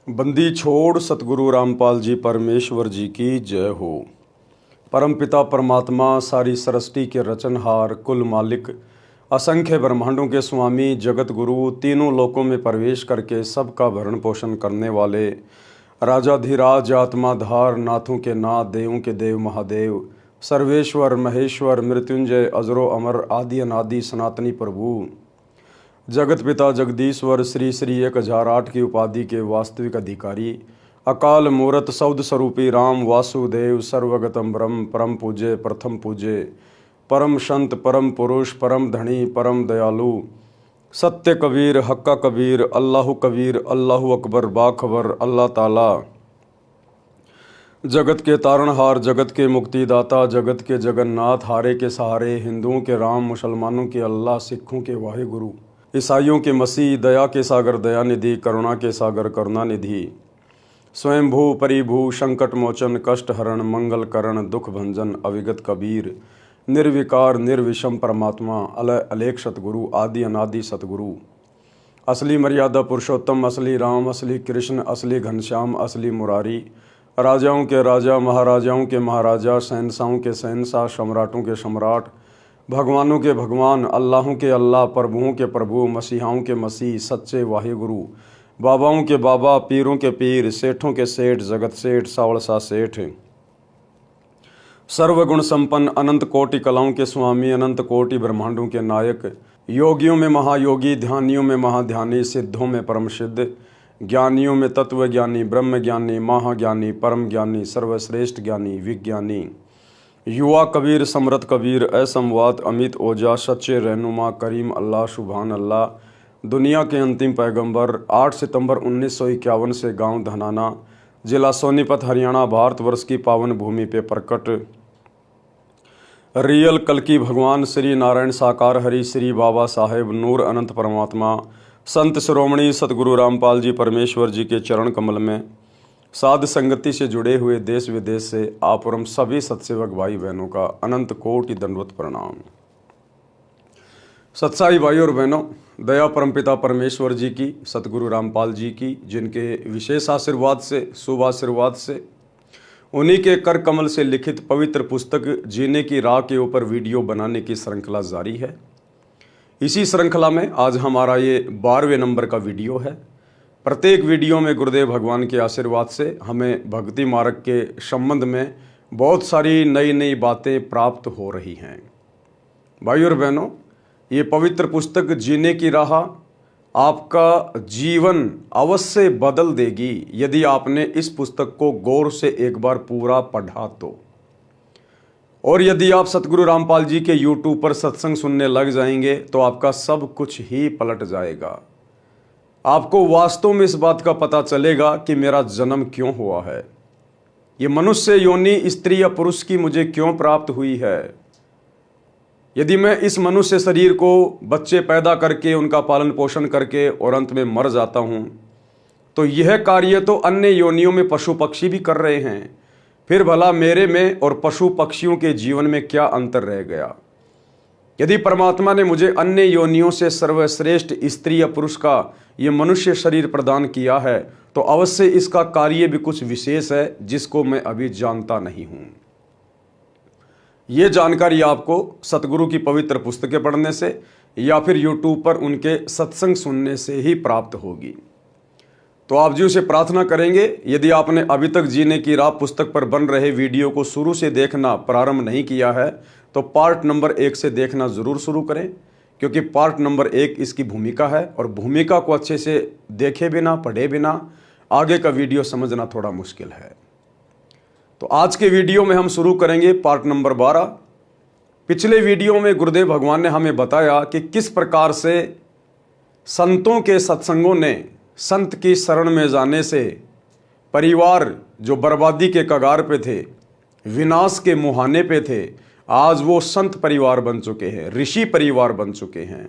बंदी छोड़ सतगुरु रामपाल जी परमेश्वर जी की जय हो। परमपिता परमात्मा सारी सृष्टि के रचनहार कुल मालिक असंख्य ब्रह्मांडों के स्वामी जगत गुरु तीनों लोकों में प्रवेश करके सबका भरण पोषण करने वाले राजाधिराज आत्माधार नाथों के नाथ देवों के देव महादेव सर्वेश्वर महेश्वर मृत्युंजय अजरो अमर आदि अनादि सनातनी प्रभु जगत पिता जगदीश्वर श्री श्री 1008 की उपाधि के वास्तविक अधिकारी अकाल मूरत सौद स्वरूपी राम वासुदेव सर्वगतम ब्रह्म परम पूज्य प्रथम पूज्य परम संत परम पुरुष परम धनी परम दयालु सत्य कबीर हक्का कबीर अल्लाह अकबर बाखबर अल्लाह ताला जगत के तारणहार जगत के मुक्तिदाता जगत के जगन्नाथ हारे के सहारे हिंदुओं के राम मुसलमानों के अल्लाह सिखों के वाहे गुरु ईसाइयों के मसीह दया के सागर दयानिधि करुणा के सागर करुणानिधि स्वयंभू परिभू संकट मोचन कष्ट हरण मंगल करण दुख भंजन अविगत कबीर निर्विकार निर्विषम परमात्मा अलय अलेख सतगुरु आदि अनादि सतगुरु असली मर्यादा पुरुषोत्तम असली राम असली कृष्ण असली घनश्याम असली मुरारी राजाओं के राजा महाराजाओं के महाराजा शहंशाहों के शहंशाह सम्राटों के सम्राट भगवानों के भगवान अल्लाहों के अल्लाह प्रभुओं के प्रभु मसीहाओं के मसीह सच्चे वाहे गुरु बाबाओं के बाबा पीरों के पीर सेठों के सेठ जगत सेठ सावड़सा सेठ सर्वगुण संपन्न अनंत कोटि कलाओं के स्वामी अनंत कोटि ब्रह्मांडों के नायक योगियों में महायोगी ध्यानियों में महाध्यानी सिद्धों में परम सिद्ध ज्ञानियों में तत्व ज्ञानी ब्रह्म ज्ञानी महाज्ञानी परम ज्ञानी सर्वश्रेष्ठ ज्ञानी विज्ञानी युवा कबीर समरथ कबीर असमवात अमित ओजा सच्चे रहनुमा करीम अल्लाह सुभान अल्लाह दुनिया के अंतिम पैगंबर 8 सितंबर 1951 से गांव धनाना जिला सोनीपत हरियाणा भारतवर्ष की पावन भूमि पे प्रकट रियल कल्कि भगवान श्री नारायण साकार हरि श्री बाबा साहेब नूर अनंत परमात्मा संत शिरोमणि सतगुरु रामपाल जी परमेश्वर जी के चरण कमल में साध संगति से जुड़े हुए देश विदेश से आप और हम सभी सत्सेवक भाई बहनों का अनंत कोटि दंडवत प्रणाम। सत्साई भाई और बहनों, दया परमपिता परमेश्वर जी की सतगुरु रामपाल जी की जिनके विशेष आशीर्वाद से शुभ आशीर्वाद से उन्हीं के कर कमल से लिखित पवित्र पुस्तक जीने की राह के ऊपर वीडियो बनाने की श्रृंखला जारी है। इसी श्रृंखला में आज हमारा ये 12वें नंबर का वीडियो है। प्रत्येक वीडियो में गुरुदेव भगवान के आशीर्वाद से हमें भक्ति मार्ग के संबंध में बहुत सारी नई नई बातें प्राप्त हो रही हैं। भाई और बहनों, ये पवित्र पुस्तक जीने की राह आपका जीवन अवश्य बदल देगी यदि आपने इस पुस्तक को गौर से एक बार पूरा पढ़ा तो। और यदि आप सतगुरु रामपाल जी के YouTube पर सत्संग सुनने लग जाएंगे तो आपका सब कुछ ही पलट जाएगा। आपको वास्तव में इस बात का पता चलेगा कि मेरा जन्म क्यों हुआ है, ये मनुष्य योनि स्त्री या पुरुष की मुझे क्यों प्राप्त हुई है। यदि मैं इस मनुष्य शरीर को बच्चे पैदा करके उनका पालन पोषण करके और अंत में मर जाता हूं तो यह कार्य तो अन्य योनियों में पशु पक्षी भी कर रहे हैं। फिर भला मेरे में और पशु पक्षियों के जीवन में क्या अंतर रह गया। यदि परमात्मा ने मुझे अन्य योनियों से सर्वश्रेष्ठ स्त्री या पुरुष का ये मनुष्य शरीर प्रदान किया है तो अवश्य इसका कार्य भी कुछ विशेष है जिसको मैं अभी जानता नहीं हूं। ये जानकारी आपको सतगुरु की पवित्र पुस्तकें पढ़ने से या फिर YouTube पर उनके सत्संग सुनने से ही प्राप्त होगी। तो आप जी उसे प्रार्थना करेंगे, यदि आपने अभी तक जीने की राह पुस्तक पर बन रहे वीडियो को शुरू से देखना प्रारंभ नहीं किया है तो पार्ट नंबर 1 से देखना ज़रूर शुरू करें, क्योंकि पार्ट नंबर 1 इसकी भूमिका है और भूमिका को अच्छे से देखे बिना पढ़े बिना आगे का वीडियो समझना थोड़ा मुश्किल है। तो आज के वीडियो में हम शुरू करेंगे पार्ट नंबर 12। पिछले वीडियो में गुरुदेव भगवान ने हमें बताया कि किस प्रकार से संतों के सत्संगों ने संत की शरण में जाने से परिवार जो बर्बादी के कगार पे थे, विनाश के मुहाने पे थे, आज वो संत परिवार बन चुके हैं, ऋषि परिवार बन चुके हैं।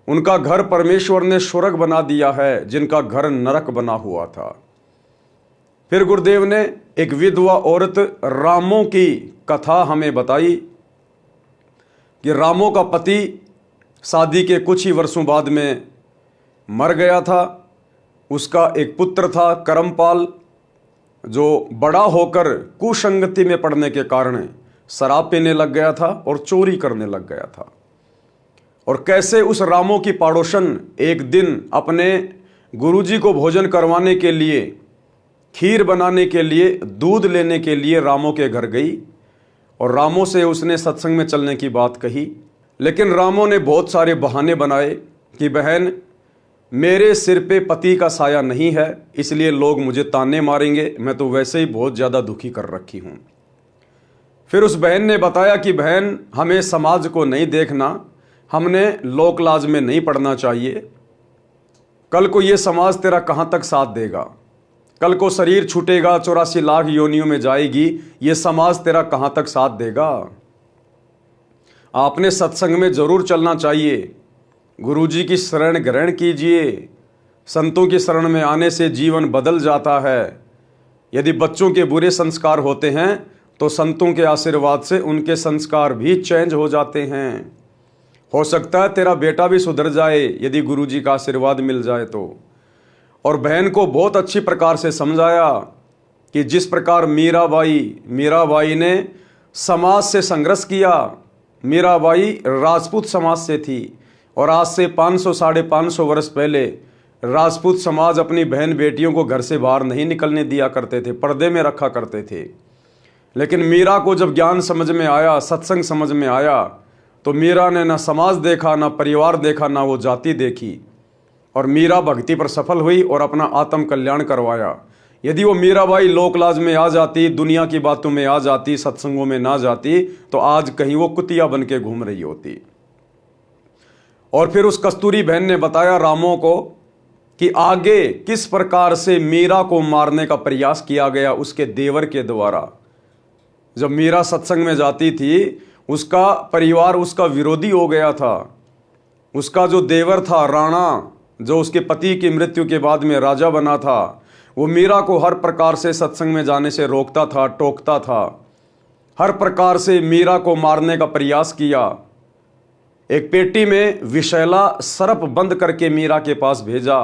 उनका घर परमेश्वर ने स्वर्ग बना दिया है जिनका घर नरक बना हुआ था। फिर गुरुदेव ने एक विधवा औरत रामों की कथा हमें बताई कि रामों का पति शादी के कुछ ही वर्षों बाद में मर गया था उसका एक पुत्र था करमपाल, जो बड़ा होकर कुसंगति में पड़ने के कारण शराब पीने लग गया था और चोरी करने लग गया था। और कैसे उस रामों की पड़ोसन एक दिन अपने गुरुजी को भोजन करवाने के लिए, खीर बनाने के लिए, दूध लेने के लिए रामों के घर गई और रामों से उसने सत्संग में चलने की बात कही। लेकिन रामों ने बहुत सारे बहाने बनाए कि बहन, मेरे सिर पे पति का साया नहीं है, इसलिए लोग मुझे ताने मारेंगे, मैं तो वैसे ही बहुत ज़्यादा दुखी कर रखी हूँ। फिर उस बहन ने बताया कि बहन, हमें समाज को नहीं देखना, हमने लोक लाज में नहीं पड़ना चाहिए। कल को ये समाज तेरा कहाँ तक साथ देगा? कल को शरीर छूटेगा, 84 लाख योनियों में जाएगी, ये समाज तेरा कहाँ तक साथ देगा? आपने सत्संग में जरूर चलना चाहिए, गुरुजी की शरण ग्रहण कीजिए। संतों की शरण में आने से जीवन बदल जाता है। यदि बच्चों के बुरे संस्कार होते हैं तो संतों के आशीर्वाद से उनके संस्कार भी चेंज हो जाते हैं। हो सकता है तेरा बेटा भी सुधर जाए यदि गुरुजी का आशीर्वाद मिल जाए तो। और बहन को बहुत अच्छी प्रकार से समझाया कि जिस प्रकार मीराबाई ने समाज से संघर्ष किया। मीराबाई राजपूत समाज से थी और आज से 500 साढ़े 500 वर्ष पहले राजपूत समाज अपनी बहन बेटियों को घर से बाहर नहीं निकलने दिया करते थे, पर्दे में रखा करते थे। लेकिन मीरा को जब ज्ञान समझ में आया, सत्संग समझ में आया, तो मीरा ने ना समाज देखा, ना परिवार देखा, ना वो जाति देखी, और मीरा भक्ति पर सफल हुई और अपना आत्म कल्याण करवाया। यदि वो मीराबाई लोकलाज में आ जाती, दुनिया की बातों में आ जाती, सत्संगों में ना जाती, तो आज कहीं वो कुतिया बन के घूम रही होती। और फिर उस कस्तूरी बहन ने बताया रामों को कि आगे किस प्रकार से मीरा को मारने का प्रयास किया गया उसके देवर के द्वारा। जब मीरा सत्संग में जाती थी, उसका परिवार उसका विरोधी हो गया था। उसका जो देवर था राणा, जो उसके पति की मृत्यु के बाद में राजा बना था, वो मीरा को हर प्रकार से सत्संग में जाने से रोकता था, टोकता था। हर प्रकार से मीरा को मारने का प्रयास किया। एक पेटी में विषैला सर्प बंद करके मीरा के पास भेजा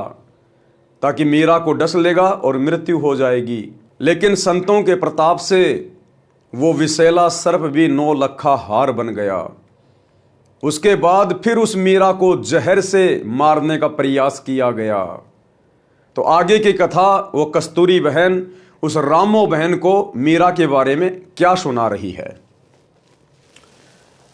ताकि मीरा को डस लेगा और मृत्यु हो जाएगी। लेकिन संतों के प्रताप से वो विषैला सर्प भी 9 लखा हार बन गया। उसके बाद फिर उस मीरा को जहर से मारने का प्रयास किया गया। तो आगे की कथा वो कस्तूरी बहन उस रामो बहन को मीरा के बारे में क्या सुना रही है।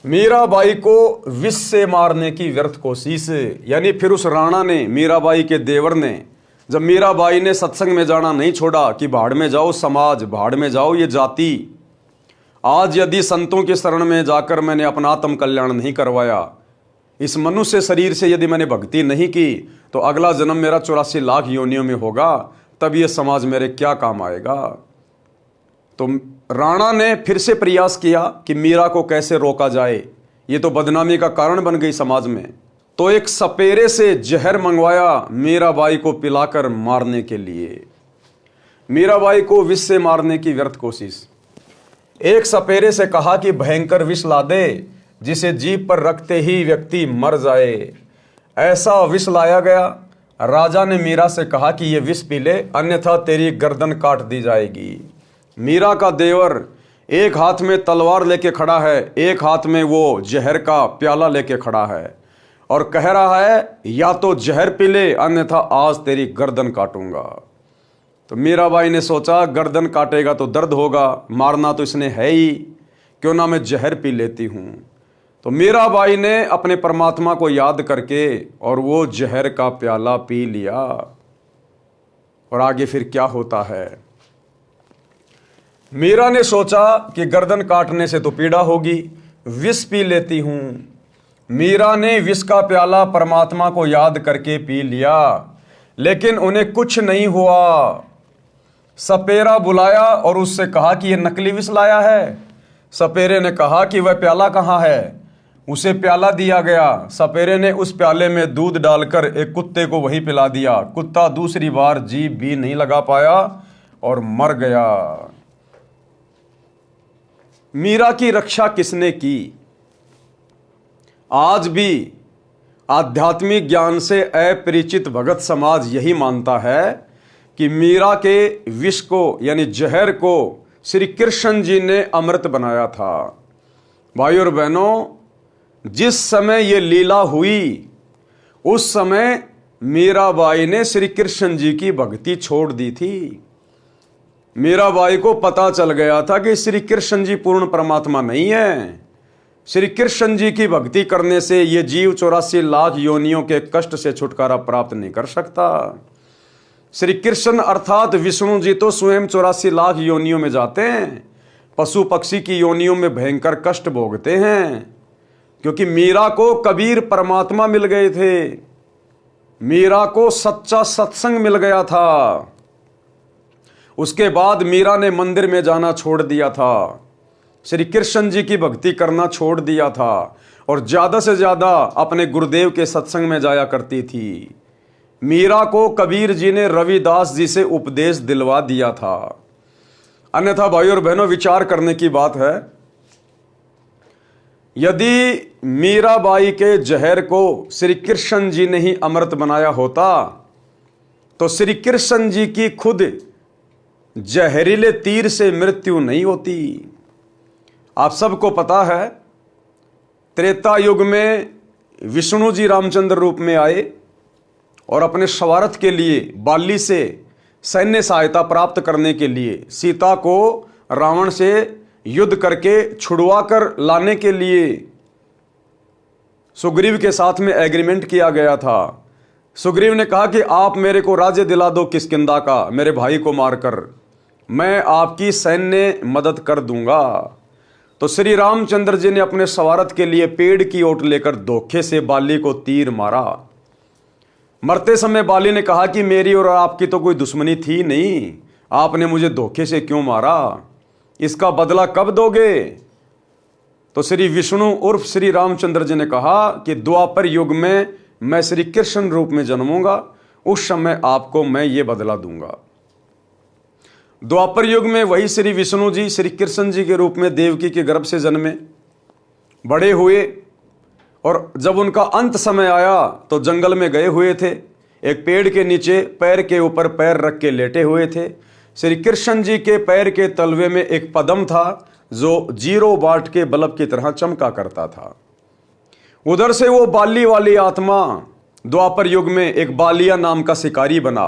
मीराबाई को विष से मारने की व्यर्थ कोशिश, यानी फिर उस राणा ने, मीराबाई के देवर ने, जब मीराबाई ने सत्संग में जाना नहीं छोड़ा कि भाड़ में जाओ समाज, भाड़ में जाओ ये जाति, आज यदि संतों के शरण में जाकर मैंने अपना आत्म कल्याण नहीं करवाया, इस मनुष्य शरीर से यदि मैंने भक्ति नहीं की, तो अगला जन्म मेरा 84 लाख योनियों में होगा, तब ये समाज मेरे क्या काम आएगा। तो राणा ने फिर से प्रयास किया कि मीरा को कैसे रोका जाए, ये तो बदनामी का कारण बन गई समाज में। तो एक सपेरे से जहर मंगवाया मीराबाई को पिलाकर मारने के लिए। मीराबाई को विष से मारने की व्यर्थ कोशिश। एक सपेरे से कहा कि भयंकर विष ला दे जिसे जीभ पर रखते ही व्यक्ति मर जाए। ऐसा विष लाया गया। राजा ने मीरा से कहा कि ये विष पी ले, अन्यथा तेरी गर्दन काट दी जाएगी। मीरा का देवर एक हाथ में तलवार लेके खड़ा है, एक हाथ में वो जहर का प्याला लेके खड़ा है और कह रहा है या तो जहर पी ले, अन्यथा आज तेरी गर्दन काटूंगा। तो मीराबाई ने सोचा गर्दन काटेगा तो दर्द होगा, मारना तो इसने है ही, क्यों ना मैं जहर पी लेती हूं। तो मीराबाई ने अपने परमात्मा को याद करके और वो जहर का प्याला पी लिया। और आगे फिर क्या होता है। मीरा ने सोचा कि गर्दन काटने से तो पीड़ा होगी, विष पी लेती हूं। मीरा ने विष का प्याला परमात्मा को याद करके पी लिया, लेकिन उन्हें कुछ नहीं हुआ। सपेरा बुलाया और उससे कहा कि यह नकली विष लाया है। सपेरे ने कहा कि वह प्याला कहाँ है। उसे प्याला दिया गया। सपेरे ने उस प्याले में दूध डालकर एक कुत्ते को वही पिला दिया। कुत्ता दूसरी बार जीभ भी नहीं लगा पाया और मर गया। मीरा की रक्षा किसने की? आज भी आध्यात्मिक ज्ञान से अपरिचित भगत समाज यही मानता है कि मीरा के विष को यानी जहर को श्री कृष्ण जी ने अमृत बनाया था। भाई और बहनों, जिस समय ये लीला हुई उस समय मीराबाई ने श्री कृष्ण जी की भक्ति छोड़ दी थी। मीराबाई को पता चल गया था कि श्री कृष्ण जी पूर्ण परमात्मा नहीं है। श्री कृष्ण जी की भक्ति करने से ये जीव 84 लाख योनियों के कष्ट से छुटकारा प्राप्त नहीं कर सकता। श्री कृष्ण अर्थात विष्णु जी तो स्वयं 84 लाख योनियों में जाते हैं, पशु पक्षी की योनियों में भयंकर कष्ट भोगते हैं, क्योंकि मीरा को कबीर परमात्मा मिल गए थे। मीरा को सच्चा सत्संग मिल गया था। उसके बाद मीरा ने मंदिर में जाना छोड़ दिया था, श्री कृष्ण जी की भक्ति करना छोड़ दिया था और ज्यादा से ज्यादा अपने गुरुदेव के सत्संग में जाया करती थी। मीरा को कबीर जी ने रविदास जी से उपदेश दिलवा दिया था। अन्यथा भाई और बहनों, विचार करने की बात है, यदि मीराबाई के जहर को श्री कृष्ण जी ने ही अमृत बनाया होता तो श्री कृष्ण जी की खुद जहरीले तीर से मृत्यु नहीं होती। आप सबको पता है, त्रेता युग में विष्णु जी रामचंद्र रूप में आए और अपने स्वार्थ के लिए बाली से सैन्य सहायता प्राप्त करने के लिए सीता को रावण से युद्ध करके छुड़वा कर लाने के लिए सुग्रीव के साथ में एग्रीमेंट किया गया था। सुग्रीव ने कहा कि आप मेरे को राज्य दिला दो किष्किंधा का, मेरे भाई को मारकर, मैं आपकी सैन्य मदद कर दूंगा। तो श्री रामचंद्र जी ने अपने स्वार्थ के लिए पेड़ की ओट लेकर धोखे से बाली को तीर मारा। मरते समय बाली ने कहा कि मेरी और आपकी तो कोई दुश्मनी थी नहीं, आपने मुझे धोखे से क्यों मारा, इसका बदला कब दोगे? तो श्री विष्णु उर्फ श्री रामचंद्र जी ने कहा कि द्वापर युग में मैं श्री कृष्ण रूप में जन्मूंगा, उस समय आपको मैं ये बदला दूंगा। द्वापर युग में वही श्री विष्णु जी श्री कृष्ण जी के रूप में देवकी के गर्भ से जन्मे, बड़े हुए और जब उनका अंत समय आया तो जंगल में गए हुए थे, एक पेड़ के नीचे पैर के ऊपर पैर रख के लेटे हुए थे। श्री कृष्ण जी के पैर के तलवे में एक पद्म था जो 0 वाट के बल्ब की तरह चमका करता था। उधर से वो बाली वाली आत्मा द्वापर युग में एक बालिया नाम का शिकारी बना।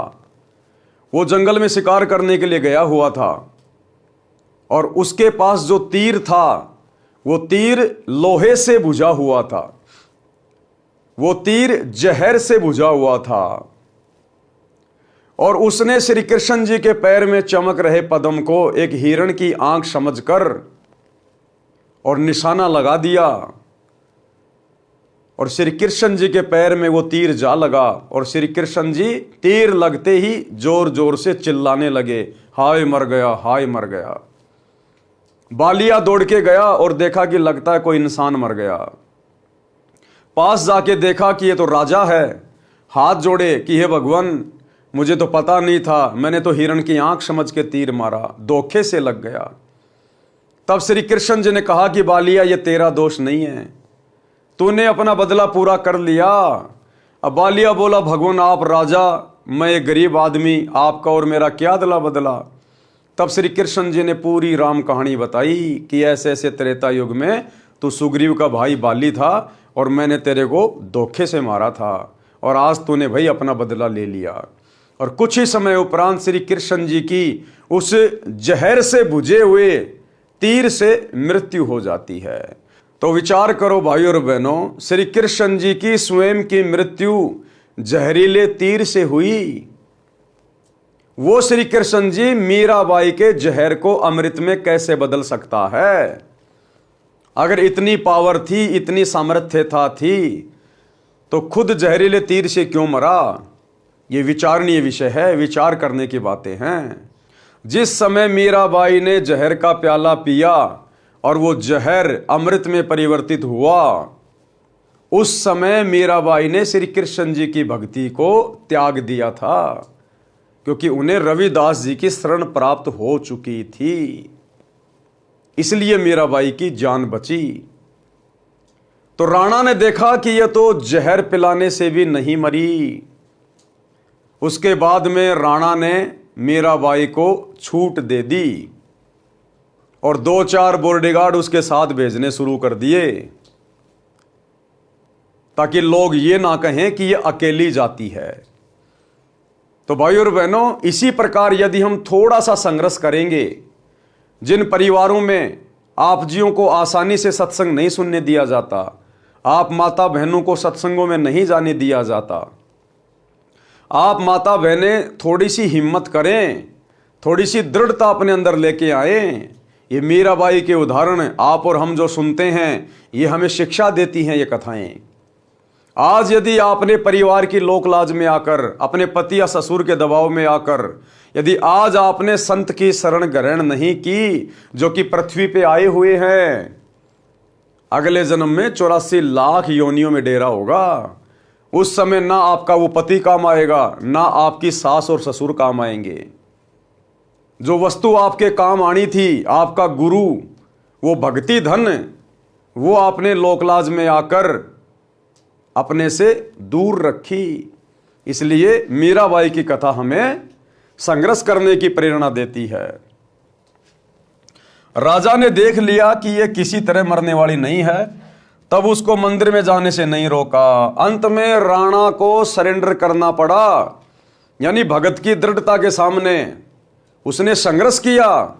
वो जंगल में शिकार करने के लिए गया हुआ था और उसके पास जो तीर था वो तीर लोहे से बुझा हुआ था, वो तीर जहर से बुझा हुआ था और उसने श्री कृष्ण जी के पैर में चमक रहे पद्म को एक हिरण की आंख समझकर और निशाना लगा दिया और श्री कृष्ण जी के पैर में वो तीर जा लगा और श्री कृष्ण जी तीर लगते ही जोर जोर से चिल्लाने लगे, हाय मर गया, हाय मर गया। बालिया दौड़ के गया और देखा कि लगता है कोई इंसान मर गया। पास जाके देखा कि ये तो राजा है, हाथ जोड़े कि हे भगवान, मुझे तो पता नहीं था, मैंने तो हिरण की आंख समझ के तीर मारा, धोखे से लग गया। तब श्री कृष्ण जी ने कहा कि बालिया, ये तेरा दोष नहीं है, तूने अपना बदला पूरा कर लिया। अब बालिया बोला, भगवान आप राजा, मैं एक गरीब आदमी, आपका और मेरा क्या अदला बदला। तब श्री कृष्ण जी ने पूरी राम कहानी बताई कि ऐसे ऐसे त्रेता युग में तू सुग्रीव का भाई बाली था और मैंने तेरे को धोखे से मारा था और आज तूने भाई अपना बदला ले लिया। और कुछ ही समय उपरांत श्री कृष्ण जी की उस जहर से बुझे हुए तीर से मृत्यु हो जाती है। तो विचार करो भाई और बहनों, श्री कृष्ण जी की स्वयं की मृत्यु जहरीले तीर से हुई। वो श्री कृष्ण जी मीराबाई के जहर को अमृत में कैसे बदल सकता है? अगर इतनी पावर थी, इतनी सामर्थ्यता थी, तो खुद जहरीले तीर से क्यों मरा? ये विचारणीय विषय है, विचार करने की बातें हैं। जिस समय मीराबाई ने जहर का प्याला पिया और वो जहर अमृत में परिवर्तित हुआ, उस समय मीराबाई ने श्री कृष्ण जी की भक्ति को त्याग दिया था, क्योंकि उन्हें रविदास जी की शरण प्राप्त हो चुकी थी। इसलिए मीराबाई की जान बची। तो राणा ने देखा कि यह तो जहर पिलाने से भी नहीं मरी। उसके बाद में राणा ने मीराबाई को छूट दे दी और 2-4 बॉडीगार्ड उसके साथ भेजने शुरू कर दिए, ताकि लोग ये ना कहें कि यह अकेली जाती है। तो भाई और बहनों, इसी प्रकार यदि हम थोड़ा सा संघर्ष करेंगे, जिन परिवारों में आप जियों को आसानी से सत्संग नहीं सुनने दिया जाता, आप माता बहनों को सत्संगों में नहीं जाने दिया जाता, आप माता बहनें थोड़ी सी हिम्मत करें, थोड़ी सी दृढ़ता अपने अंदर लेके आए। ये मीराबाई के उदाहरण आप और हम जो सुनते हैं, ये हमें शिक्षा देती हैं ये कथाएं। आज यदि आपने परिवार की लोकलाज में आकर, अपने पति या ससुर के दबाव में आकर, यदि आज आपने संत की शरण ग्रहण नहीं की, जो कि पृथ्वी पे आए हुए हैं, अगले जन्म में 84 लाख योनियों में डेरा होगा। उस समय ना आपका वो पति काम आएगा, ना आपकी सास और ससुर काम आएंगे। जो वस्तु आपके काम आनी थी, आपका गुरु, वो भक्ति धन, वो आपने लोकलाज में आकर अपने से दूर रखी। इसलिए मीराबाई की कथा हमें संघर्ष करने की प्रेरणा देती है। राजा ने देख लिया कि यह किसी तरह मरने वाली नहीं है, तब उसको मंदिर में जाने से नहीं रोका। अंत में राणा को सरेंडर करना पड़ा, यानी भगत की दृढ़ता के सामने उसने संघर्ष किया।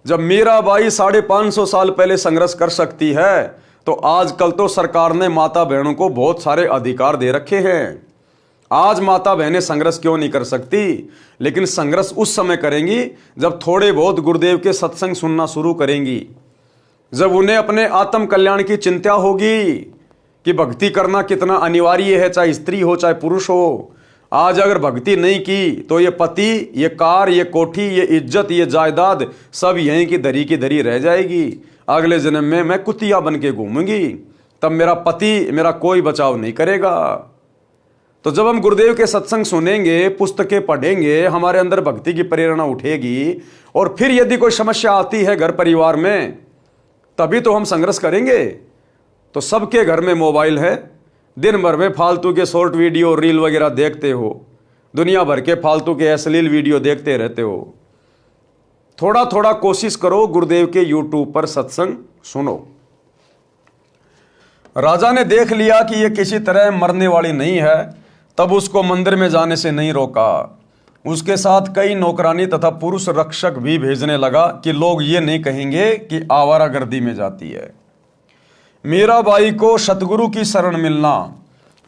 जब मीराबाई 550 साल पहले संघर्ष कर सकती है, तो आजकल तो सरकार ने माता बहनों को बहुत सारे अधिकार दे रखे हैं। आज माता बहनें संघर्ष क्यों नहीं कर सकती? लेकिन संघर्ष उस समय करेंगी जब थोड़े बहुत गुरुदेव के सत्संग सुनना शुरू करेंगी, जब उन्हें अपने आत्म कल्याण की चिंता होगी कि भक्ति करना कितना अनिवार्य है, चाहे स्त्री हो चाहे पुरुष हो। आज अगर भक्ति नहीं की तो ये पति, ये कार, ये कोठी, ये इज्जत, ये जायदाद सब यहीं की धरी की धरी रह जाएगी। अगले जन्म में मैं कुतिया बन के घूमूंगी, तब मेरा पति, मेरा कोई बचाव नहीं करेगा। तो जब हम गुरुदेव के सत्संग सुनेंगे, पुस्तकें पढ़ेंगे, हमारे अंदर भक्ति की प्रेरणा उठेगी, और फिर यदि कोई समस्या आती है घर परिवार में, तभी तो हम संघर्ष करेंगे। तो सबके घर में मोबाइल है, दिन भर में फालतू के शॉर्ट वीडियो, रील वगैरह देखते हो, दुनिया भर के फालतू के अश्लील वीडियो देखते रहते हो। थोड़ा थोड़ा कोशिश करो, गुरुदेव के यूट्यूब पर सत्संग सुनो। राजा ने देख लिया कि यह किसी तरह मरने वाली नहीं है, तब उसको मंदिर में जाने से नहीं रोका। उसके साथ कई नौकरानी तथा पुरुष रक्षक भी भेजने लगा कि लोग ये नहीं कहेंगे कि आवारागर्दी में जाती है। मीराबाई को सतगुरु की शरण मिलना,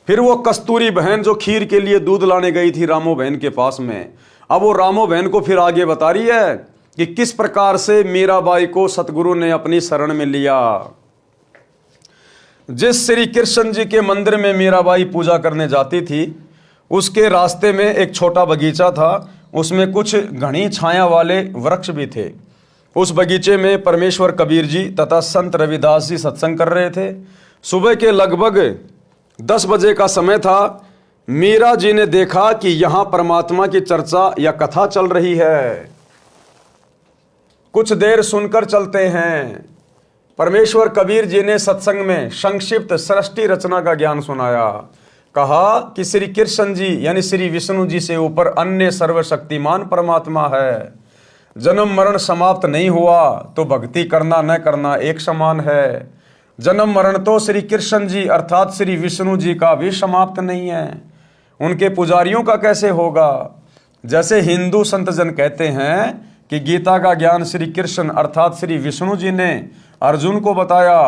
फिर वो कस्तूरी बहन जो खीर के लिए दूध लाने गई थी रामो बहन के पास में, अब वो रामो बहन को फिर आगे बता रही है कि किस प्रकार से मीराबाई को सतगुरु ने अपनी शरण में लिया। जिस श्री कृष्ण जी के मंदिर में मीराबाई पूजा करने जाती थी, उसके रास्ते में एक छोटा बगीचा था, उसमें कुछ घनी छाया वाले वृक्ष भी थे। उस बगीचे में परमेश्वर कबीर जी तथा संत रविदास जी सत्संग कर रहे थे। सुबह के लगभग 10 बजे का समय था। मीरा जी ने देखा कि यहां परमात्मा की चर्चा या कथा चल रही है। कुछ देर सुनकर चलते हैं। परमेश्वर कबीर जी ने सत्संग में संक्षिप्त सृष्टि रचना का ज्ञान सुनाया। कहा कि श्री कृष्ण जी यानी श्री विष्णु जी से ऊपर अन्य सर्वशक्तिमान परमात्मा है। जन्म मरण समाप्त नहीं हुआ तो भक्ति करना न करना एक समान है। जन्म मरण तो श्री कृष्ण जी अर्थात श्री विष्णु जी का भी समाप्त नहीं है, उनके पुजारियों का कैसे होगा। जैसे हिंदू संत जन कहते हैं कि गीता का ज्ञान श्री कृष्ण अर्थात श्री विष्णु जी ने अर्जुन को बताया।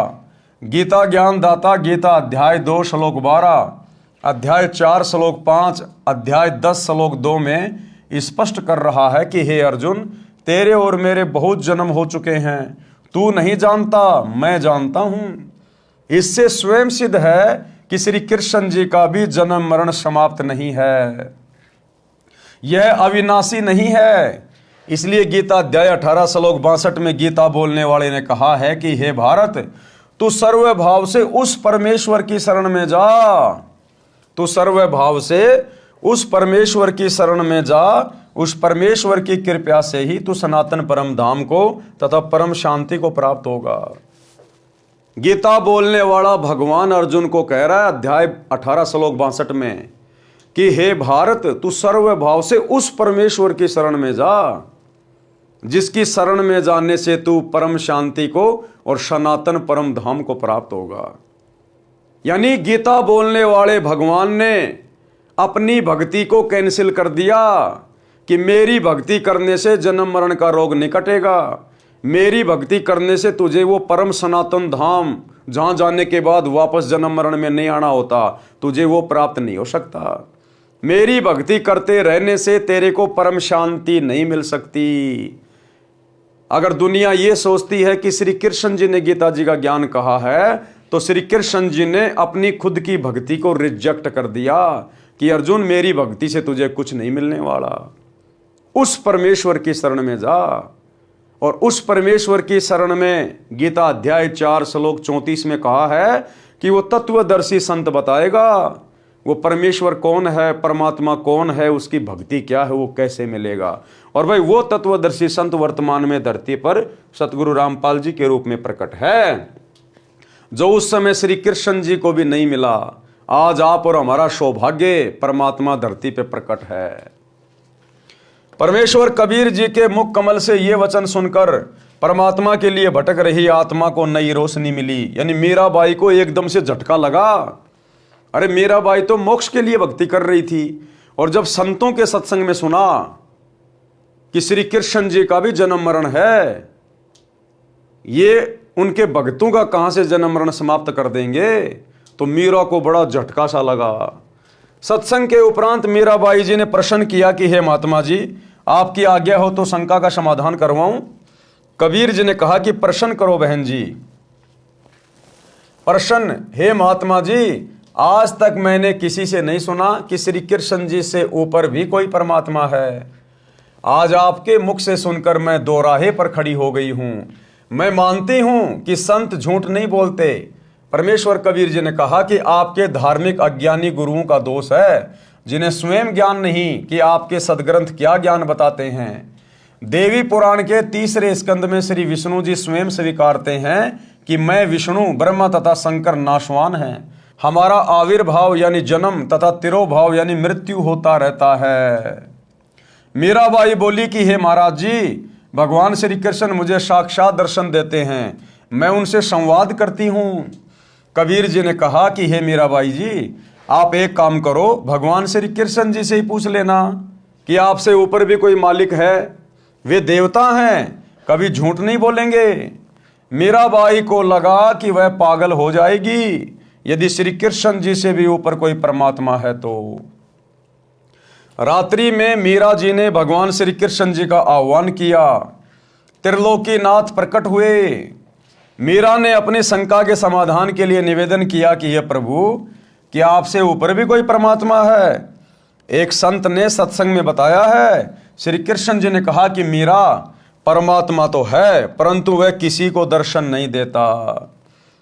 गीता ज्ञान दाता गीता अध्याय 2 श्लोक 12, अध्याय 4 श्लोक 5, अध्याय 10 श्लोक 2 में स्पष्ट कर रहा है कि हे अर्जुन, तेरे और मेरे बहुत जन्म हो चुके हैं, तू नहीं जानता, मैं जानता हूं। इससे स्वयं सिद्ध है कि श्री कृष्ण जी का भी जन्म मरण समाप्त नहीं है, यह अविनाशी नहीं है। इसलिए गीता अध्याय 18 श्लोक 62 में गीता बोलने वाले ने कहा है कि हे भारत, तू सर्वभाव से उस परमेश्वर की शरण में जा, तू सर्वभाव से उस परमेश्वर की शरण में जा। उस परमेश्वर की कृपा से ही तू सनातन परम धाम को तथा परम शांति को प्राप्त होगा। गीता बोलने वाला भगवान अर्जुन को कह रहा है अध्याय 18 श्लोक 62 में कि हे भारत, तू सर्वभाव से उस परमेश्वर की शरण में जा जिसकी शरण में जाने से तू परम शांति को और सनातन परम धाम को प्राप्त होगा। यानी गीता बोलने वाले भगवान ने अपनी भक्ति को कैंसिल कर दिया कि मेरी भक्ति करने से जन्म मरण का रोग नहीं कटेगा, मेरी भक्ति करने से तुझे वो परम सनातन धाम जहां जाने के बाद वापस जन्म मरण में नहीं आना होता, तुझे वो प्राप्त नहीं हो सकता। मेरी भक्ति करते रहने से तेरे को परम शांति नहीं मिल सकती। अगर दुनिया ये सोचती है कि श्री कृष्ण जी ने गीता जी का ज्ञान कहा है, तो श्री कृष्ण जी ने अपनी खुद की भक्ति को रिजेक्ट कर दिया कि अर्जुन, मेरी भक्ति से तुझे कुछ नहीं मिलने वाला। उस परमेश्वर की शरण में जा, और उस परमेश्वर की शरण में गीता अध्याय 4 श्लोक 34 में कहा है कि वो तत्वदर्शी संत बताएगा वो परमेश्वर कौन है, परमात्मा कौन है, उसकी भक्ति क्या है, वो कैसे मिलेगा। और भाई वो तत्वदर्शी संत वर्तमान में धरती पर सतगुरु रामपाल जी के रूप में प्रकट है, जो उस समय श्री कृष्ण जी को भी नहीं मिला। आज आप और हमारा सौभाग्य परमात्मा धरती पे प्रकट है। परमेश्वर कबीर जी के मुख कमल से ये वचन सुनकर परमात्मा के लिए भटक रही आत्मा को नई रोशनी मिली। यानी मीराबाई को एकदम से झटका लगा, अरे मीराबाई तो मोक्ष के लिए भक्ति कर रही थी, और जब संतों के सत्संग में सुना कि श्री कृष्ण जी का भी जन्म मरण है, ये उनके भक्तों का कहां से जन्म मरण समाप्त कर देंगे, तो मीरा को बड़ा झटका सा लगा। सत्संग के उपरांत मीराबाई जी ने प्रश्न किया कि हे महात्मा जी, आपकी आज्ञा हो तो शंका का समाधान करवाऊं। कबीर जी ने कहा कि प्रश्न करो बहन जी। प्रश्न, हे महात्मा जी, आज तक मैंने किसी से नहीं सुना कि श्री कृष्ण जी से ऊपर भी कोई परमात्मा है। आज आपके मुख से सुनकर मैं दोराहे पर खड़ी हो गई हूं। मैं मानती हूं कि संत झूठ नहीं बोलते। परमेश्वर कबीर जी ने कहा कि आपके धार्मिक अज्ञानी गुरुओं का दोष है, जिन्हें स्वयं ज्ञान नहीं कि आपके सदग्रंथ क्या ज्ञान बताते हैं। देवी पुराण के 3 स्कंद में श्री विष्णु जी स्वयं स्वीकारते हैं कि मैं विष्णु ब्रह्मा तथा शंकर नाशवान हैं। हमारा आविर्भाव यानी जन्म तथा तिरोभाव यानी मृत्यु होता रहता है। मीराबाई बोली कि हे महाराज जी, भगवान श्री कृष्ण मुझे साक्षात दर्शन देते हैं, मैं उनसे संवाद करती हूं। कबीर जी ने कहा कि हे मीराबाई जी, आप एक काम करो, भगवान श्री कृष्ण जी से ही पूछ लेना कि आपसे ऊपर भी कोई मालिक है। वे देवता हैं, कभी झूठ नहीं बोलेंगे। मीराबाई को लगा कि वह पागल हो जाएगी यदि श्री कृष्ण जी से भी ऊपर कोई परमात्मा है तो। रात्रि में मीरा जी ने भगवान श्री कृष्ण जी का आह्वान किया। त्रिलोकीनाथ प्रकट हुए। मीरा ने अपनी शंका के समाधान के लिए निवेदन किया कि हे प्रभु, क्या आपसे ऊपर भी कोई परमात्मा है? एक संत ने सत्संग में बताया है, श्री कृष्ण जी ने कहा कि मीरा, परमात्मा तो है परंतु वह किसी को दर्शन नहीं देता।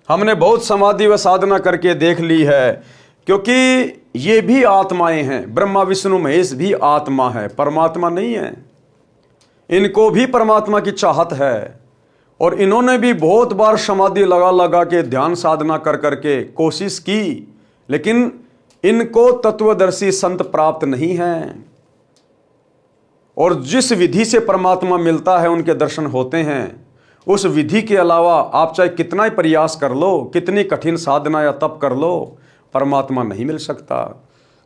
हमने बहुत समाधि व साधना करके देख ली है, क्योंकि ये भी आत्माएं हैं। ब्रह्मा विष्णु महेश भी आत्मा है, परमात्मा नहीं है। इनको भी परमात्मा की चाहत है, और इन्होंने भी बहुत बार समाधि लगा लगा के ध्यान साधना कर करके कोशिश की, लेकिन इनको तत्वदर्शी संत प्राप्त नहीं हैं। और जिस विधि से परमात्मा मिलता है, उनके दर्शन होते हैं, उस विधि के अलावा आप चाहे कितना ही प्रयास कर लो, कितनी कठिन साधना या तप कर लो, परमात्मा नहीं मिल सकता।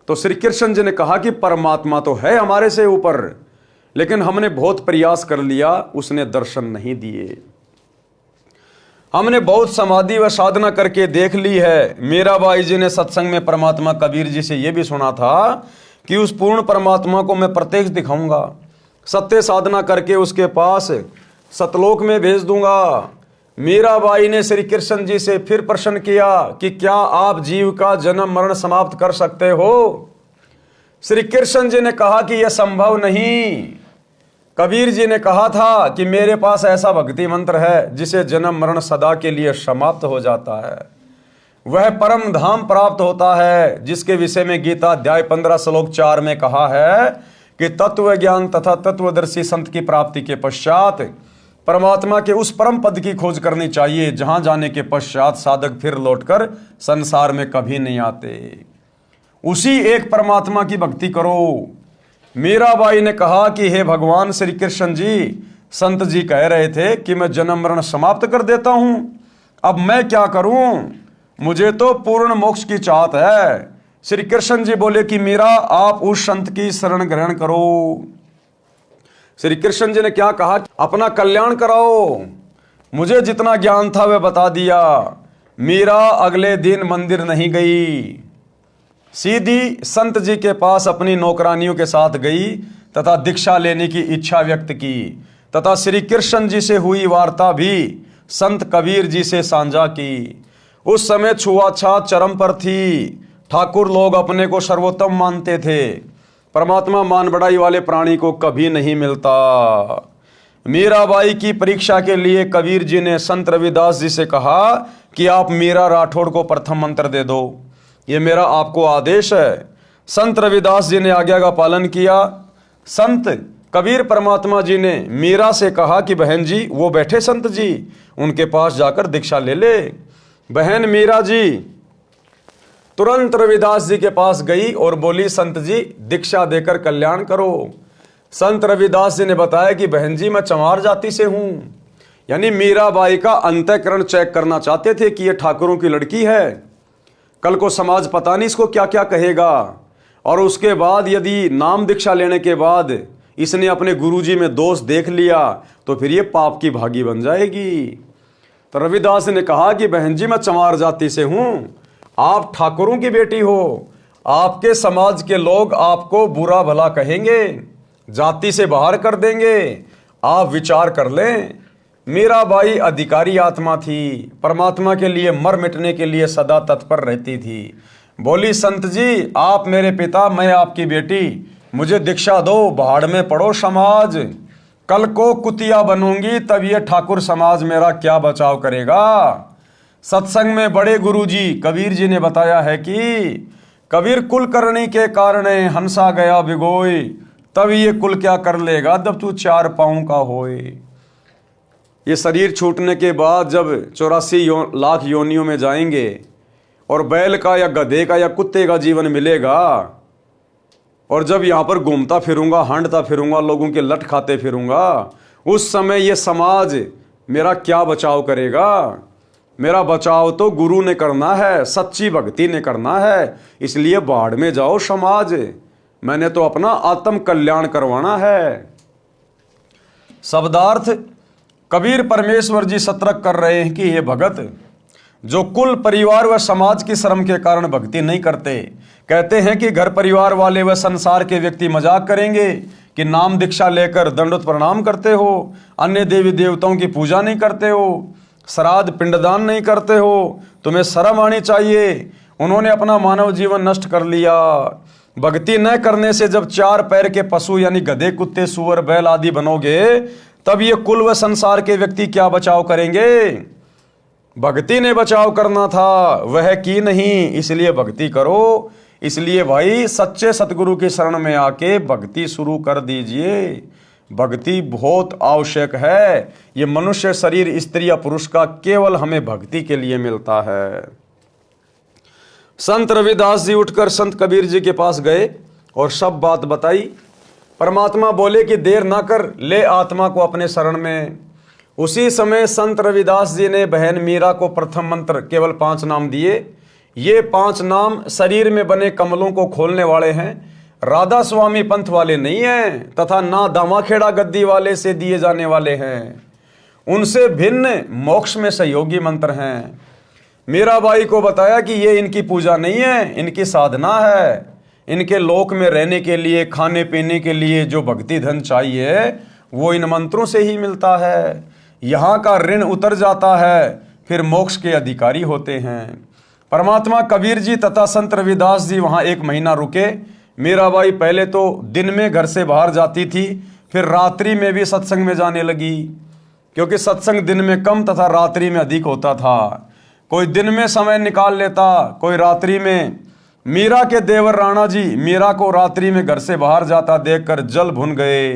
तो श्री कृष्ण जी ने कहा कि परमात्मा तो है हमारे से ऊपर, लेकिन हमने बहुत प्रयास कर लिया, उसने दर्शन नहीं दिए। हमने बहुत समाधि व साधना करके देख ली है। मीराबाई जी ने सत्संग में परमात्मा कबीर जी से यह भी सुना था कि उस पूर्ण परमात्मा को मैं प्रत्यक्ष दिखाऊंगा, सत्य साधना करके उसके पास सतलोक में भेज दूंगा। मीराबाई ने श्री कृष्ण जी से फिर प्रश्न किया कि क्या आप जीव का जन्म मरण समाप्त कर सकते हो? श्री कृष्ण जी ने कहा कि यह संभव नहीं। कबीर जी ने कहा था कि मेरे पास ऐसा भक्ति मंत्र है जिसे जन्म मरण सदा के लिए समाप्त हो जाता है। वह परम धाम प्राप्त होता है, जिसके विषय में गीता अध्याय 15 श्लोक 4 में कहा है कि तत्व ज्ञान तथा तत्वदर्शी संत की प्राप्ति के पश्चात परमात्मा के उस परम पद की खोज करनी चाहिए जहां जाने के पश्चात साधक फिर लौटकर संसार में कभी नहीं आते। उसी एक परमात्मा की भक्ति करो। मीराबाई ने कहा कि हे भगवान श्री कृष्ण जी, संत जी कह रहे थे कि मैं जन्म मरण समाप्त कर देता हूं, अब मैं क्या करूं, मुझे तो पूर्ण मोक्ष की चाहत है। श्री कृष्ण जी बोले कि मीरा, आप उस संत की शरण ग्रहण करो। श्री कृष्ण जी ने क्या कहा, अपना कल्याण कराओ। मुझे जितना ज्ञान था वह बता दिया। मीरा अगले दिन मंदिर नहीं गई, सीधी संत जी के पास अपनी नौकरानियों के साथ गई तथा दीक्षा लेने की इच्छा व्यक्त की तथा श्री कृष्ण जी से हुई वार्ता भी संत कबीर जी से साझा की। उस समय छुआछात चरम पर थी। ठाकुर लोग अपने को सर्वोत्तम मानते थे। परमात्मा मान बढ़ाई वाले प्राणी को कभी नहीं मिलता। मीराबाई की परीक्षा के लिए कबीर जी ने संत रविदास जी से कहा कि आप मीरा राठौड़ को प्रथम मंत्र दे दो, ये मेरा आपको आदेश है। संत रविदास जी ने आज्ञा का पालन किया। संत कबीर परमात्मा जी ने मीरा से कहा कि बहन जी, वो बैठे संत जी, उनके पास जाकर दीक्षा ले ले। बहन मीरा जी तुरंत रविदास जी के पास गई और बोली, संत जी दीक्षा देकर कल्याण करो। संत रविदास जी ने बताया कि बहन जी, मैं चमार जाति से हूं। यानी मीराबाई का अंतःकरण चेक करना चाहते थे कि ये ठाकुरों की लड़की है, कल को समाज पता नहीं इसको क्या क्या कहेगा। और उसके बाद यदि नाम दीक्षा लेने के बाद इसने अपने गुरुजी में दोष देख लिया तो फिर ये पाप की भागी बन जाएगी। तो रविदास ने कहा कि बहन जी, मैं चमार जाति से हूं, आप ठाकुरों की बेटी हो, आपके समाज के लोग आपको बुरा भला कहेंगे, जाति से बाहर कर देंगे, आप विचार कर लें। मीराबाई अधिकारी आत्मा थी, परमात्मा के लिए मर मिटने के लिए सदा तत्पर रहती थी। बोली, संत जी आप मेरे पिता, मैं आपकी बेटी, मुझे दीक्षा दो, भाड़ में पड़ो समाज, कल को कुतिया बनूंगी तब ये ठाकुर समाज मेरा क्या बचाव करेगा। सत्संग में बड़े गुरुजी कबीर जी ने बताया है कि कबीर कुल करने के कारण हंसा गया भिगोई, तब ये कुल क्या कर लेगा जब तू 4 पांव का होए। ये शरीर छूटने के बाद जब 84 लाख योनियों में जाएंगे और बैल का या गधे का या कुत्ते का जीवन मिलेगा, और जब यहाँ पर घूमता फिरूंगा, हांडता फिरूंगा, लोगों के लट खाते फिरूंगा, उस समय ये समाज मेरा क्या बचाव करेगा। मेरा बचाव तो गुरु ने करना है, सच्ची भक्ति ने करना है। इसलिए बाढ़ में जाओ समाज, मैंने तो अपना आत्म कल्याण करवाना है। शब्दार्थ, कबीर परमेश्वर जी सतर्क कर रहे हैं कि हे भगत, जो कुल परिवार व समाज की शर्म के कारण भक्ति नहीं करते, कहते हैं कि घर परिवार वाले व संसार के व्यक्ति मजाक करेंगे कि नाम दीक्षा लेकर दंडवत प्रणाम करते हो, अन्य देवी देवताओं की पूजा नहीं करते हो, श्राद्ध पिंडदान नहीं करते हो, तुम्हें शर्म आनी चाहिए। उन्होंने अपना मानव जीवन नष्ट कर लिया। भक्ति न करने से जब 4 पैर के पशु यानी गधे, कुत्ते, सुअर, बैल आदि बनोगे, तब ये कुल व संसार के व्यक्ति क्या बचाव करेंगे। भक्ति ने बचाव करना था, वह की नहीं, इसलिए भक्ति करो। इसलिए भाई सच्चे सतगुरु की शरण में आके भक्ति शुरू कर दीजिए। भक्ति बहुत आवश्यक है। ये मनुष्य शरीर स्त्री या पुरुष का केवल हमें भक्ति के लिए मिलता है। संत रविदास जी उठकर संत कबीर जी के पास गए और सब बात बताई। परमात्मा बोले कि देर ना कर, ले आत्मा को अपने शरण में। उसी समय संत रविदास जी ने बहन मीरा को प्रथम मंत्र केवल 5 नाम दिए। ये 5 नाम शरीर में बने कमलों को खोलने वाले हैं, राधा स्वामी पंथ वाले नहीं हैं तथा ना दामाखेड़ा गद्दी वाले से दिए जाने वाले हैं। उनसे भिन्न मोक्ष में सहयोगी मंत्र हैं। मीराबाई को बताया कि ये इनकी पूजा नहीं है, इनकी साधना है। इनके लोक में रहने के लिए, खाने पीने के लिए जो भक्ति धन चाहिए वो इन मंत्रों से ही मिलता है। यहाँ का ऋण उतर जाता है, फिर मोक्ष के अधिकारी होते हैं। परमात्मा कबीर जी तथा संत रविदास जी वहाँ 1 महीना रुके। मीराबाई पहले तो दिन में घर से बाहर जाती थी, फिर रात्रि में भी सत्संग में जाने लगी, क्योंकि सत्संग दिन में कम तथा रात्रि में अधिक होता था। कोई दिन में समय निकाल लेता, कोई रात्रि में। मीरा के देवर राणा जी मीरा को रात्रि में घर से बाहर जाता देखकर जल भुन गए।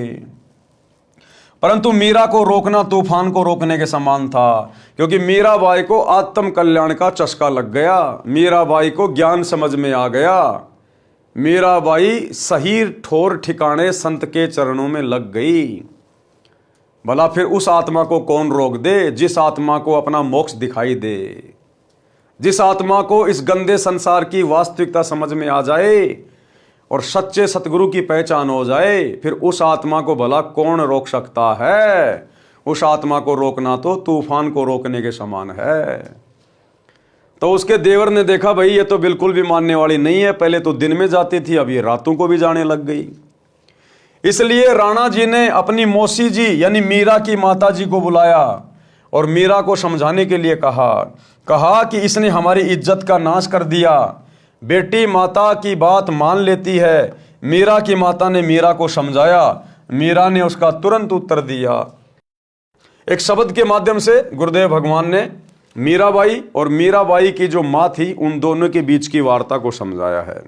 परंतु मीरा को रोकना तूफान को रोकने के समान था, क्योंकि मीराबाई को आत्म कल्याण का चस्का लग गया, मीराबाई को ज्ञान समझ में आ गया, मीराबाई सही ठोर ठिकाने संत के चरणों में लग गई। भला फिर उस आत्मा को कौन रोक दे, जिस आत्मा को अपना मोक्ष दिखाई दे, जिस आत्मा को इस गंदे संसार की वास्तविकता समझ में आ जाए और सच्चे सतगुरु की पहचान हो जाए, फिर उस आत्मा को भला कौन रोक सकता है। उस आत्मा को रोकना तो तूफान को रोकने के समान है। तो उसके देवर ने देखा भाई ये तो बिल्कुल भी मानने वाली नहीं है, पहले तो दिन में जाती थी, अब ये रातों को भी जाने लग गई। इसलिए राणा जी ने अपनी मौसी जी यानी मीरा की माता जी को बुलाया और मीरा को समझाने के लिए कहा कि इसने हमारी इज्जत का नाश कर दिया। बेटी माता की बात मान लेती है। मीरा की माता ने मीरा को समझाया, मीरा ने उसका तुरंत उत्तर दिया। एक शब्द के माध्यम से गुरुदेव भगवान ने मीराबाई और मीराबाई की जो माँ थी उन दोनों के बीच की वार्ता को समझाया है।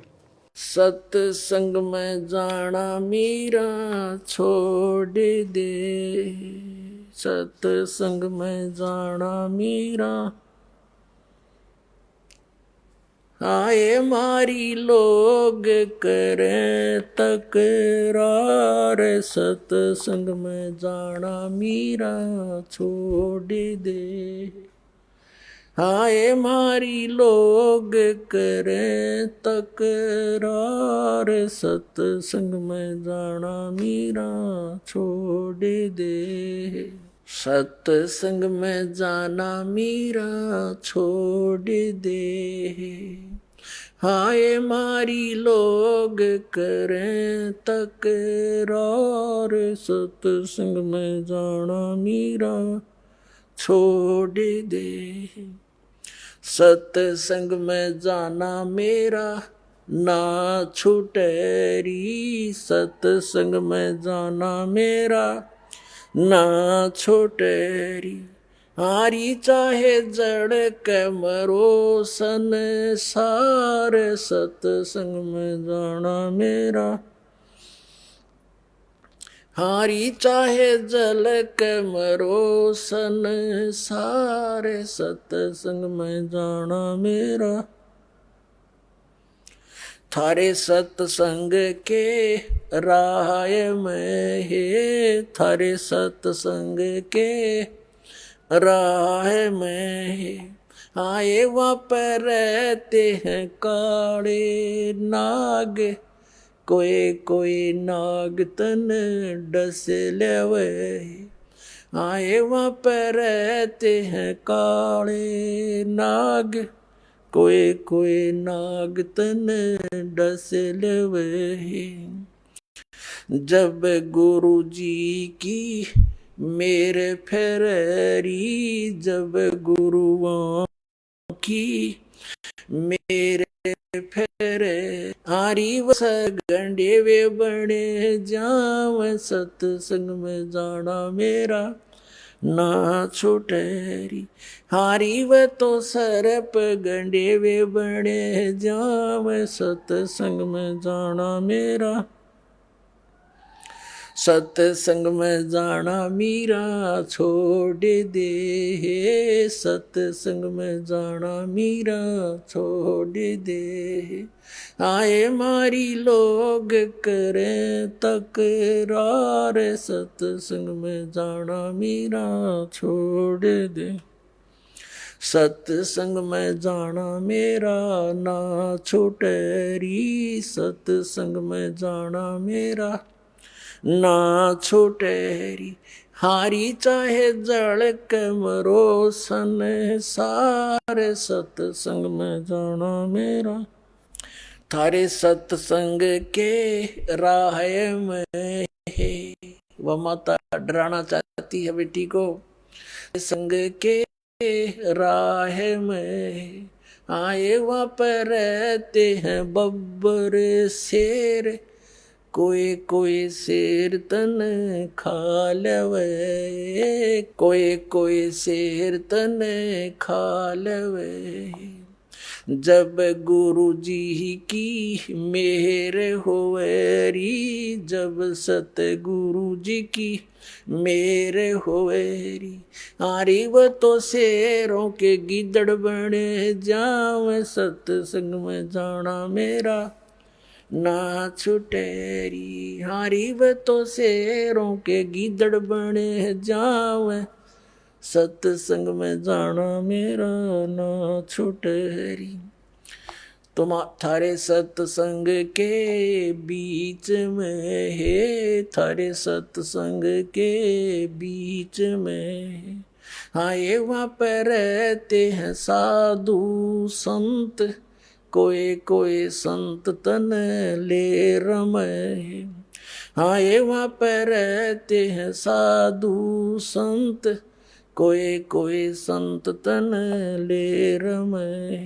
सत्संग में जाना मीरा छोड़ दे, सत्संग में जाना मीरा, आए मारी लोग करें तकरार, सत्संग में जाना मीरा छोड़ दे, आए मारी लोग करें तकरार, सत्संग में जाना मीरा छोड़ दे, सत्संग में जाना मीरा छोड़ दे, हाय मारी लोग करें तकरार, सत्संग में जाना मीरा छोड़ दे, सत्संग में जाना मेरा ना छूटेरी, सत्संग में जाना मेरा ना छूटेरी, हारी चाहे जड़ के मरो संसार, सत्संग में जाना मेरा, हारी चाहे जल के मरो संसार, सत्संग में जाना मेरा, थारे सत्संग के राह में है, थारे सत्संग के राह में है, आए वहाँ पर रहते हैं काले नाग, कोई कोई नाग तन डस लेवे, आए वहाँ पर रहते हैं काले नाग, कोई कोई नाग तन डस लेवे, जब गुरु जी की मेरे फेरी, जब गुरुओं की मेरे फेरे, हारी वस गंडे वे बने जाव, सत्संग में जाना मेरा ना छूटेरी, हारी व तो सरप गंडे वे बने जाव, सत्संग में जाना मेरा, सत्संग में जाना मीरा छोड़ दे, सत्संग में जाना मीरा छोड़ दे, आए मारी लोग करें तकरार, सत्संग में जाना मीरा छोड़ दे, सत्संग में जाना मेरा ना छूटेरी, सत्संग में जाना मेरा ना छूटेरी, हारी चाहे जड़ के मरो संसार, सत्संग में जाना मेरा, थारे सत्संग के राह में है, वह माता डराना चाहती है बेटी को, संग के राह में आए वहाँ पर रहते हैं बब्बर शेर, कोई कोई शेर तन खा लेवे, कोई कोई शेर तन खा लेवे, जब गुरु जी की मेहर होवेरी, जब सतगुरु जी की मेहर होवेरी। हारी वो तो शेरों के गिदड़ बने जावे, सत्संग में जाना मेरा ना छुटेरी। हारी वो तो शेरों के गिदड़ बने जावे, सत्संग में जाना मेरा ना छुटेरी। तुम थारे सत्संग के बीच में है, थारे सत्संग के बीच में। हाँ ये वहाँ पर रहते हैं साधु संत, कोई कोई संत तन ले रमे। हाँ ये वहाँ पर रहते हैं साधु संत, कोई कोई संत तन ले रमे।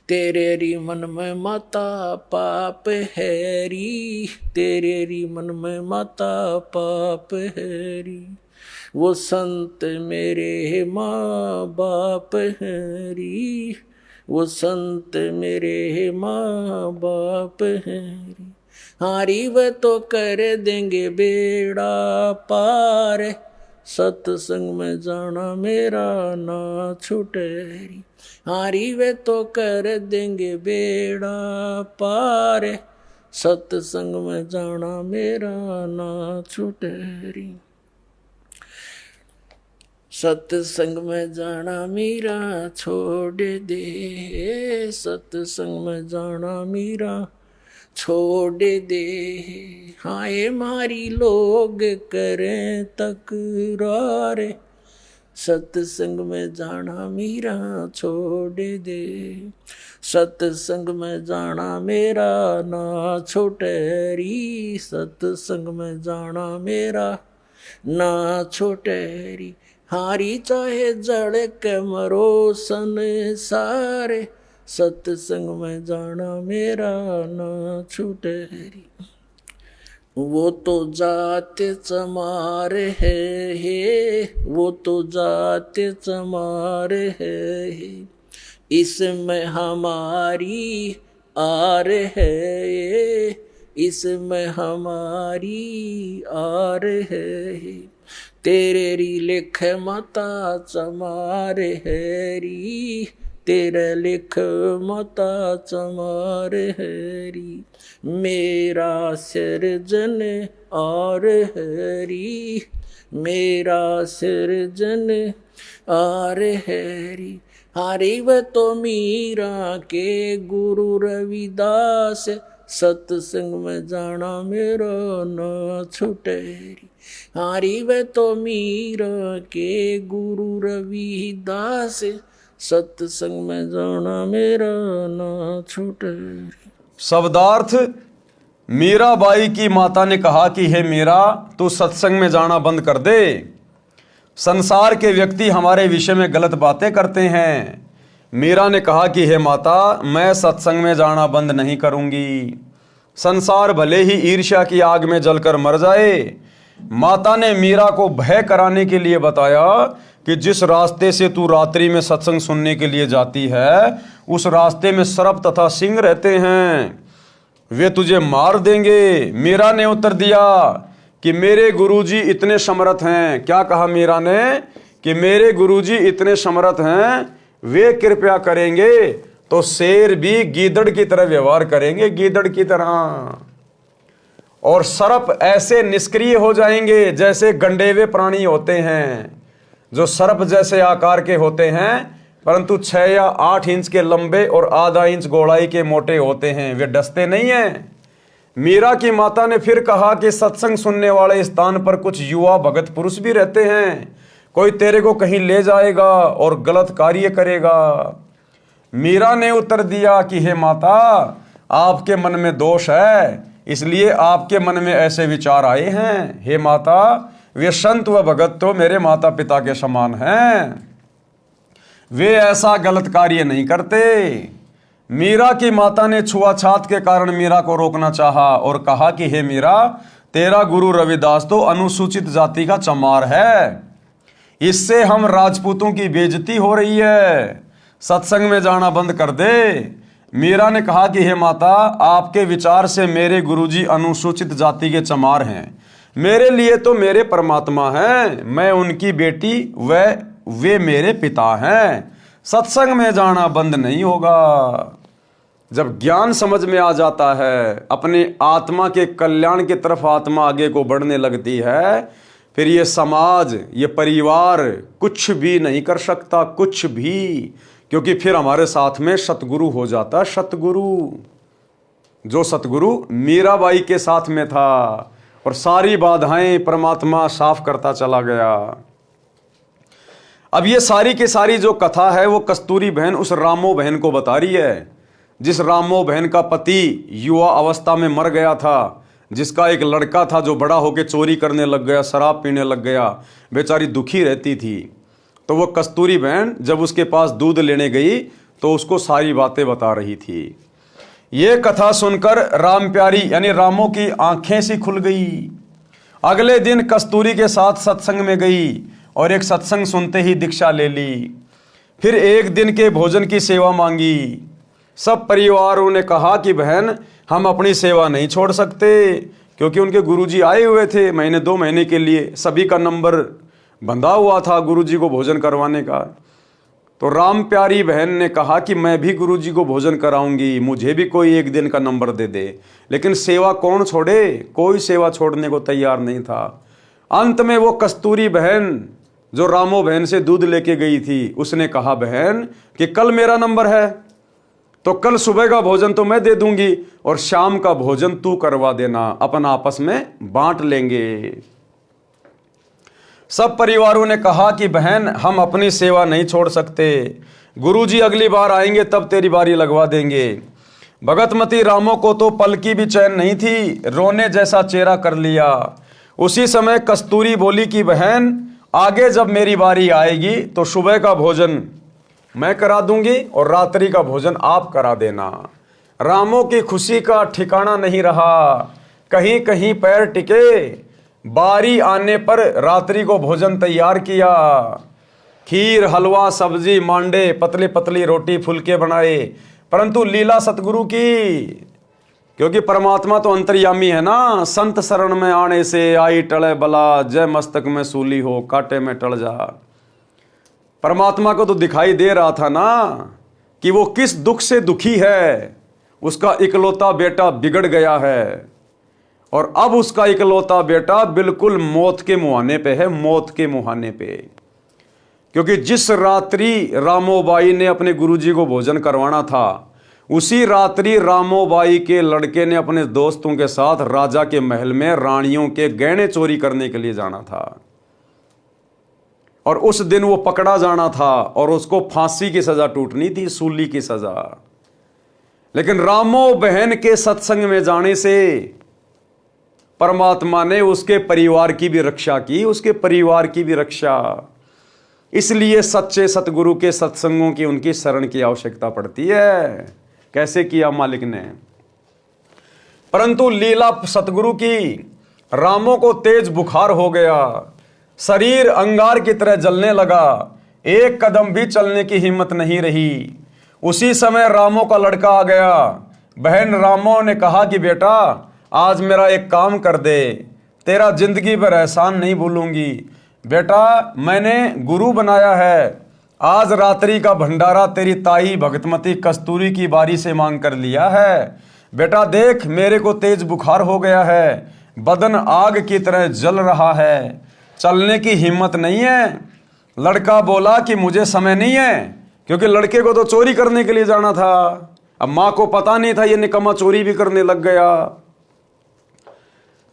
तेरे री मन में माता पाप हैरी, तेरे री मन में माता पाप हैरी। वो संत मेरे माँ बाप हैरी, वो संत मेरे माँ बाप हैरी। हारी वह तो कर देंगे बेड़ा पार, सत्संग में जाना मेरा ना छुटेरी। हारी वे तो कर देंगे बेड़ा पार, सत्संग में जाना मेरा ना छुटेरी। सत्संग में जाना मेरा छोड़ दे, सत्संग में जाना मेरा छोड़ दे। हाँ ये मारी लोग करें तकरार, सत्संग में जाना मेरा छोड़ दे। सत्संग में जाना मेरा ना छोटेरी, सत्संग में जाना मेरा ना छोटेरी। हारी चाहे जड़ के मरो संसारे, सत्संग में जाना मेरा ना छूटेरी। वो तो जात चमार है, वो तो जात चमार है, इसमें हमारी आर है, इसमें हमारी आर है। तेरे री लिख माता चमार हैरी, तेरे लिख माता चमार हैरी। मेरा सिरजन और हैरी, मेरा सिरजन और हैरी। हारी व तो मीरा के गुरु रविदास, सत्संग में जाना मेरा न छुटेरी। हारी व तो मीरा के गुरु रविदास, सत्संग में जाना मेरा न छुटेरी। शब्दार्थ। मीराबाई की माता ने कहा कि हे मीरा, तू सत्संग में जाना बंद कर दे। संसार के व्यक्ति हमारे विषय में गलत बातें करते हैं। मीरा ने कहा कि हे माता, मैं सत्संग में जाना बंद नहीं करूंगी। संसार भले ही ईर्ष्या की आग में जलकर मर जाए। माता ने मीरा को भय कराने के लिए बताया कि जिस रास्ते से तू रात्रि में सत्संग सुनने के लिए जाती है, उस रास्ते में सर्प तथा सिंह रहते हैं, वे तुझे मार देंगे। मीरा ने उत्तर दिया कि मेरे गुरुजी इतने समर्थ हैं। क्या कहा मीरा ने? कि मेरे गुरुजी इतने समर्थ हैं, वे कृपया करेंगे तो शेर भी गीदड़ की तरह व्यवहार करेंगे, गीदड़ की तरह। और सर्प ऐसे निष्क्रिय हो जाएंगे जैसे गंडेवे प्राणी होते हैं, जो सर्प जैसे आकार के होते हैं परंतु 6 या 8 इंच के लंबे और आधा इंच गोलाई के मोटे होते हैं, वे डसते नहीं हैं। मीरा की माता ने फिर कहा कि सत्संग सुनने वाले स्थान पर कुछ युवा भगत पुरुष भी रहते हैं, कोई तेरे को कहीं ले जाएगा और गलत कार्य करेगा। मीरा ने उत्तर दिया कि हे माता, आपके मन में दोष है, इसलिए आपके मन में ऐसे विचार आए हैं। हे माता, वे संत व भगत तो मेरे माता पिता के समान हैं, वे ऐसा गलत कार्य नहीं करते। मीरा की माता ने छुआछात के कारण मीरा को रोकना चाहा और कहा कि हे मीरा, तेरा गुरु रविदास तो अनुसूचित जाति का चमार है, इससे हम राजपूतों की बेइज्जती हो रही है। सत्संग में जाना बंद कर दे। मीरा ने कहा कि हे माता, आपके विचार से मेरे गुरुजी अनुसूचित जाति के चमार हैं। मेरे लिए तो मेरे परमात्मा हैं, मैं उनकी बेटी, वे मेरे पिता हैं। सत्संग में जाना बंद नहीं होगा। जब ज्ञान समझ में आ जाता है, अपने आत्मा के कल्याण की तरफ आत्मा आगे को बढ़ने लगती है, फिर ये समाज, ये परिवार कुछ भी नहीं कर सकता, कुछ भी, क्योंकि फिर हमारे साथ में सतगुरु हो जाता। सतगुरु, जो सतगुरु मीराबाई के साथ में था और सारी बाधाएं परमात्मा साफ करता चला गया। अब ये सारी की सारी जो कथा है वो कस्तूरी बहन उस रामो बहन को बता रही है, जिस रामो बहन का पति युवा अवस्था में मर गया था, जिसका एक लड़का था जो बड़ा होकर चोरी करने लग गया, शराब पीने लग गया, बेचारी दुखी रहती थी। तो वो कस्तूरी बहन जब उसके पास दूध लेने गई तो उसको सारी बातें बता रही थी। ये कथा सुनकर राम प्यारी यानी रामो की आंखें सी खुल गई। अगले दिन कस्तूरी के साथ सत्संग में गई और एक सत्संग सुनते ही दीक्षा ले ली। फिर एक दिन के भोजन की सेवा मांगी। सब परिवारों ने कहा कि बहन, हम अपनी सेवा नहीं छोड़ सकते, क्योंकि उनके गुरुजी आए हुए थे महीने 2 महीने के लिए, सभी का नंबर बंधा हुआ था गुरुजी को भोजन करवाने का। तो राम प्यारी बहन ने कहा कि मैं भी गुरुजी को भोजन कराऊंगी, मुझे भी कोई एक दिन का नंबर दे दे। लेकिन सेवा कौन छोड़े, कोई सेवा छोड़ने को तैयार नहीं था। अंत में वो कस्तूरी बहन जो रामो बहन से दूध लेके गई थी, उसने कहा बहन कि कल मेरा नंबर है, तो कल सुबह का भोजन तो मैं दे दूंगी और शाम का भोजन तू करवा देना, अपन आपस में बांट लेंगे। सब परिवारों ने कहा कि बहन, हम अपनी सेवा नहीं छोड़ सकते, गुरुजी अगली बार आएंगे तब तेरी बारी लगवा देंगे। भगतमती रामो को तो पल की भी चैन नहीं थी, रोने जैसा चेहरा कर लिया। उसी समय कस्तूरी बोली कि बहन, आगे जब मेरी बारी आएगी तो सुबह का भोजन मैं करा दूंगी और रात्रि का भोजन आप करा देना। रामो की खुशी का ठिकाना नहीं रहा, कहीं कहीं पैर टिके। बारी आने पर रात्रि को भोजन तैयार किया। खीर, हलवा, सब्जी, मांडे, पतली पतली रोटी, फुलके बनाए। परंतु लीला सतगुरु की, क्योंकि परमात्मा तो अंतर्यामी है ना। संत शरण में आने से आई टले बला, जय मस्तक में सूली हो, कांटे में टल जा। परमात्मा को तो दिखाई दे रहा था ना कि वो किस दुख से दुखी है। उसका इकलौता बेटा बिगड़ गया है और अब उसका इकलौता बेटा बिल्कुल मौत के मुहाने पे है, मौत के मुहाने पे। क्योंकि जिस रात्रि रामोबाई ने अपने गुरुजी को भोजन करवाना था, उसी रात्रि रामोबाई के लड़के ने अपने दोस्तों के साथ राजा के महल में रानियों के गहने चोरी करने के लिए जाना था और उस दिन वो पकड़ा जाना था और उसको फांसी की सजा टूटनी थी, सूली की सजा। लेकिन रामो बहन के सत्संग में जाने से परमात्मा ने उसके परिवार की भी रक्षा की, उसके परिवार की भी रक्षा। इसलिए सच्चे सतगुरु के सत्संगों की, उनकी शरण की आवश्यकता पड़ती है। कैसे किया मालिक ने। परंतु लीला सतगुरु की, रामो को तेज बुखार हो गया, शरीर अंगार की तरह जलने लगा, एक कदम भी चलने की हिम्मत नहीं रही। उसी समय रामो का लड़का आ गया। बहन रामो ने कहा कि बेटा, आज मेरा एक काम कर दे, तेरा जिंदगी भर एहसान नहीं भूलूंगी। बेटा, मैंने गुरु बनाया है, आज रात्रि का भंडारा तेरी ताई भगतमती कस्तूरी की बारी से मांग कर लिया है। बेटा देख, मेरे को तेज बुखार हो गया है, बदन आग की तरह जल रहा है, चलने की हिम्मत नहीं है। लड़का बोला कि मुझे समय नहीं है, क्योंकि लड़के को तो चोरी करने के लिए जाना था। अब माँ को पता नहीं था ये निकम्मा चोरी भी करने लग गया।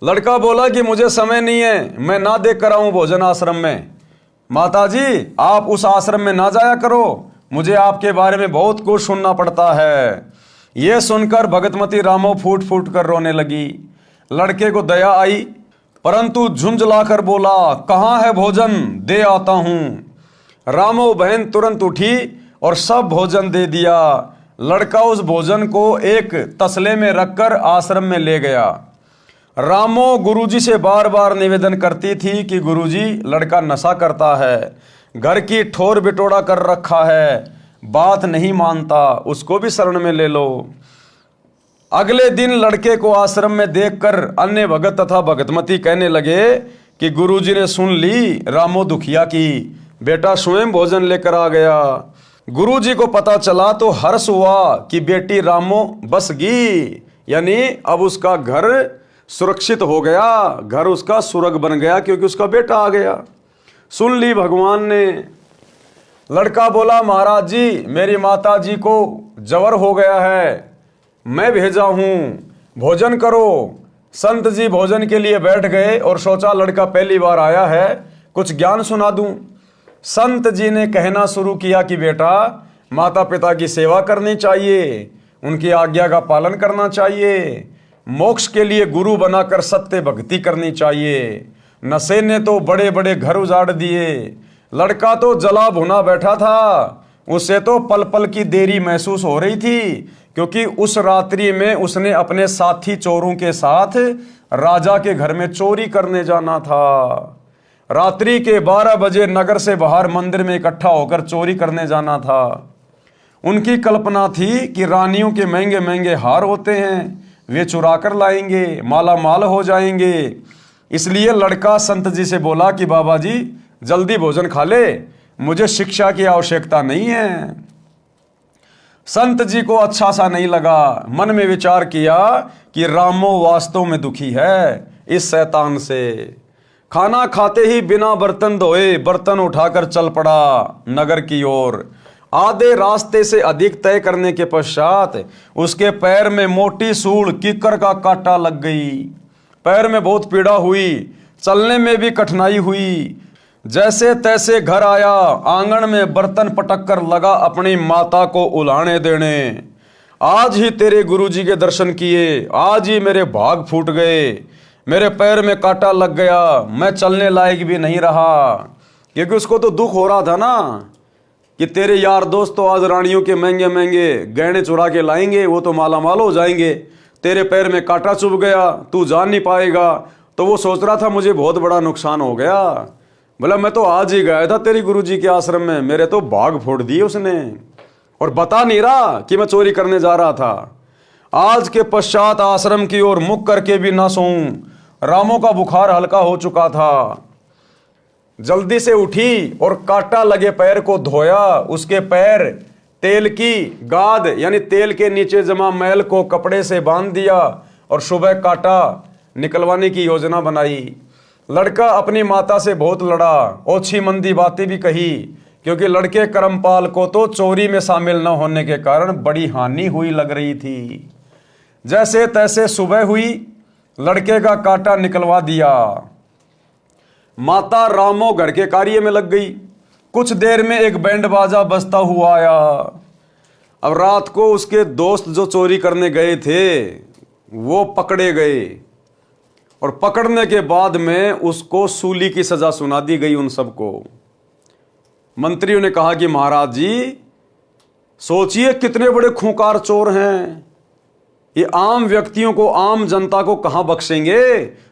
लड़का बोला कि मुझे समय नहीं है, मैं ना देख कर आऊं भोजन आश्रम में। माताजी, आप उस आश्रम में ना जाया करो, मुझे आपके बारे में बहुत कुछ सुनना पड़ता है। यह सुनकर भगतमती रामो फूट फूट कर रोने लगी। लड़के को दया आई, परंतु झुंझलाकर बोला, कहाँ है भोजन, दे आता हूं। रामो बहन तुरंत उठी और सब भोजन दे दिया। लड़का उस भोजन को एक तसले में रखकर आश्रम में ले गया। रामो गुरुजी से बार बार निवेदन करती थी कि गुरुजी, लड़का नशा करता है, घर की ठोर बिटोड़ा कर रखा है, बात नहीं मानता उसको भी शरण में ले लो। अगले दिन लड़के को आश्रम में देखकर अन्य भगत तथा भगतमती कहने लगे कि गुरुजी ने सुन ली रामो दुखिया की, बेटा स्वयं भोजन लेकर आ गया। गुरुजी को पता चला तो हर्ष हुआ कि बेटी रामो बस गई, यानी अब उसका घर सुरक्षित हो गया, घर उसका सुरग बन गया क्योंकि उसका बेटा आ गया। सुन ली भगवान ने। लड़का बोला महाराज जी मेरी माता जी को जवर हो गया है, मैं भेजा हूं, भोजन करो। संत जी भोजन के लिए बैठ गए और सोचा लड़का पहली बार आया है, कुछ ज्ञान सुना दूं। संत जी ने कहना शुरू किया कि बेटा माता पिता की सेवा करनी चाहिए, उनकी आज्ञा का पालन करना चाहिए, मोक्ष के लिए गुरु बनाकर सत्य भक्ति करनी चाहिए। नशे ने तो बड़े बड़े घर उजाड़ दिए। लड़का तो जला भुना बैठा था, उसे तो पल पल की देरी महसूस हो रही थी क्योंकि उस रात्रि में उसने अपने साथी चोरों के साथ राजा के घर में चोरी करने जाना था। रात्रि के 12 बजे नगर से बाहर मंदिर में इकट्ठा होकर चोरी करने जाना था। उनकी कल्पना थी कि रानियों के महंगे महंगे हार होते हैं, वे चुरा कर लाएंगे, माला माल हो जाएंगे। इसलिए लड़का संत जी से बोला कि बाबा जी जल्दी भोजन खा ले, मुझे शिक्षा की आवश्यकता नहीं है। संत जी को अच्छा सा नहीं लगा, मन में विचार किया कि रामो वास्तव में दुखी है इस शैतान से। खाना खाते ही बिना बर्तन धोए बर्तन उठाकर चल पड़ा नगर की ओर। आधे रास्ते से अधिक तय करने के पश्चात उसके पैर में मोटी सूल कीकर का कांटा लग गई। पैर में बहुत पीड़ा हुई, चलने में भी कठिनाई हुई। जैसे तैसे घर आया, आंगन में बर्तन पटक कर लगा अपनी माता को उलाने देने। आज ही तेरे गुरुजी के दर्शन किए, आज ही मेरे भाग फूट गए, मेरे पैर में कांटा लग गया, मैं चलने लायक भी नहीं रहा। क्योंकि उसको तो दुख हो रहा था ना कि तेरे यार दोस्त तो आज रानियों के महंगे महंगे गहने चुरा के लाएंगे, वो तो माला माल हो जाएंगे, तेरे पैर में कांटा चुभ गया, तू जान नहीं पाएगा। तो वो सोच रहा था मुझे बहुत बड़ा नुकसान हो गया। बोला मैं तो आज ही गया था तेरी गुरुजी के आश्रम में, मेरे तो भाग फोड़ दिए उसने, और बता नहीं रहा कि मैं चोरी करने जा रहा था। आज के पश्चात आश्रम की ओर मुख करके भी ना सोऊं। रामो का बुखार हल्का हो चुका था। जल्दी से उठी और कांटा लगे पैर को धोया। उसके पैर तेल की गाद यानी तेल के नीचे जमा मैल को कपड़े से बांध दिया और सुबह कांटा निकलवाने की योजना बनाई। लड़का अपनी माता से बहुत लड़ा, ओछी मंदी बातें भी कही क्योंकि लड़के करमपाल को तो चोरी में शामिल न होने के कारण बड़ी हानि हुई लग रही थी। जैसे तैसे सुबह हुई, लड़के का कांटा निकलवा दिया। माता रामो घर के कार्य में लग गई। कुछ देर में एक बैंड बाजा बजता हुआ आया। अब रात को उसके दोस्त जो चोरी करने गए थे वो पकड़े गए और पकड़ने के बाद में उसको सूली की सजा सुना दी गई उन सबको। मंत्रियों ने कहा कि महाराज जी सोचिए कितने बड़े खूंखार चोर हैं, ये आम व्यक्तियों को, आम जनता को कहां बख्शेंगे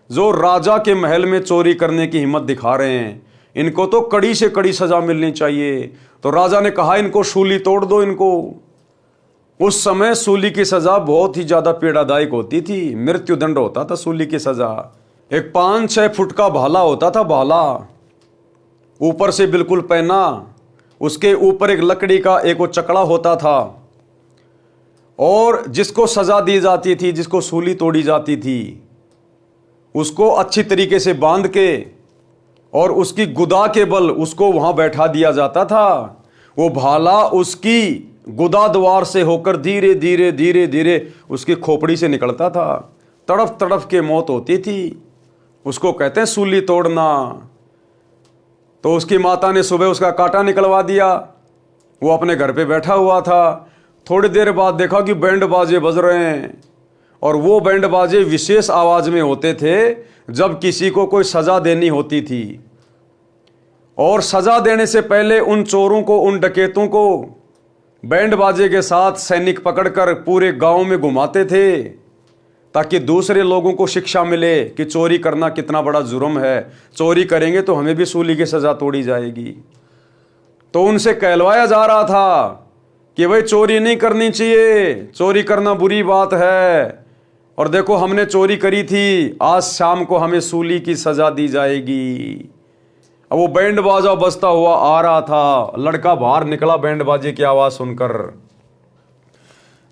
जो राजा के महल में चोरी करने की हिम्मत दिखा रहे हैं। इनको तो कड़ी से कड़ी सजा मिलनी चाहिए। तो राजा ने कहा इनको सूली तोड़ दो इनको। उस समय सूली की सजा बहुत ही ज्यादा पीड़ादायक होती थी, मृत्युदंड होता था सूली की सजा। एक 5-6 फुट का भाला होता था, भाला ऊपर से बिल्कुल पहना, उसके ऊपर एक लकड़ी का एक वो चकड़ा होता था और जिसको सजा दी जाती थी, जिसको सूली तोड़ी जाती थी, उसको अच्छी तरीके से बांध के और उसकी गुदा के बल उसको वहां बैठा दिया जाता था। वो भाला उसकी गुदा द्वार से होकर धीरे धीरे धीरे धीरे उसकी खोपड़ी से निकलता था। तड़फ तड़फ के मौत होती थी। उसको कहते हैं सूली तोड़ना। तो उसकी माता ने सुबह उसका कांटा निकलवा दिया। वो अपने घर पे बैठा हुआ था। थोड़ी देर बाद देखा कि बैंड बाजे बज रहे हैं और वो बैंड बाजे विशेष आवाज में होते थे जब किसी को कोई सजा देनी होती थी। और सजा देने से पहले उन चोरों को, उन डकैतों को बैंड बाजे के साथ सैनिक पकड़कर पूरे गांव में घुमाते थे ताकि दूसरे लोगों को शिक्षा मिले कि चोरी करना कितना बड़ा जुर्म है, चोरी करेंगे तो हमें भी सूली की सजा तोड़ी जाएगी। तो उनसे कहलवाया जा रहा था कि भाई चोरी नहीं करनी चाहिए, चोरी करना बुरी बात है, और देखो हमने चोरी करी थी, आज शाम को हमें सूली की सजा दी जाएगी। अब वो बैंड बाजा बजता हुआ आ रहा था, लड़का बाहर निकला बैंड बाजे की आवाज सुनकर।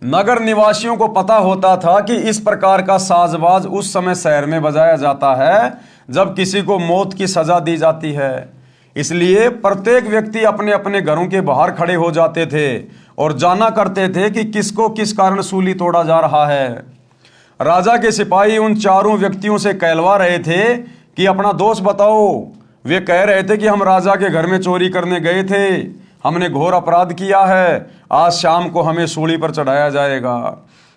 नगर निवासियों को पता होता था कि इस प्रकार का साजबाज उस समय शहर में बजाया जाता है जब किसी को मौत की सजा दी जाती है। इसलिए प्रत्येक व्यक्ति अपने अपने घरों के बाहर खड़े हो जाते थे और जाना करते थे कि किसको किस कारण सूली तोड़ा जा रहा है। राजा के सिपाही उन चारों व्यक्तियों से कहलवा रहे थे कि अपना दोष बताओ। वे कह रहे थे कि हम राजा के घर में चोरी करने गए थे, हमने घोर अपराध किया है, आज शाम को हमें सूली पर चढ़ाया जाएगा।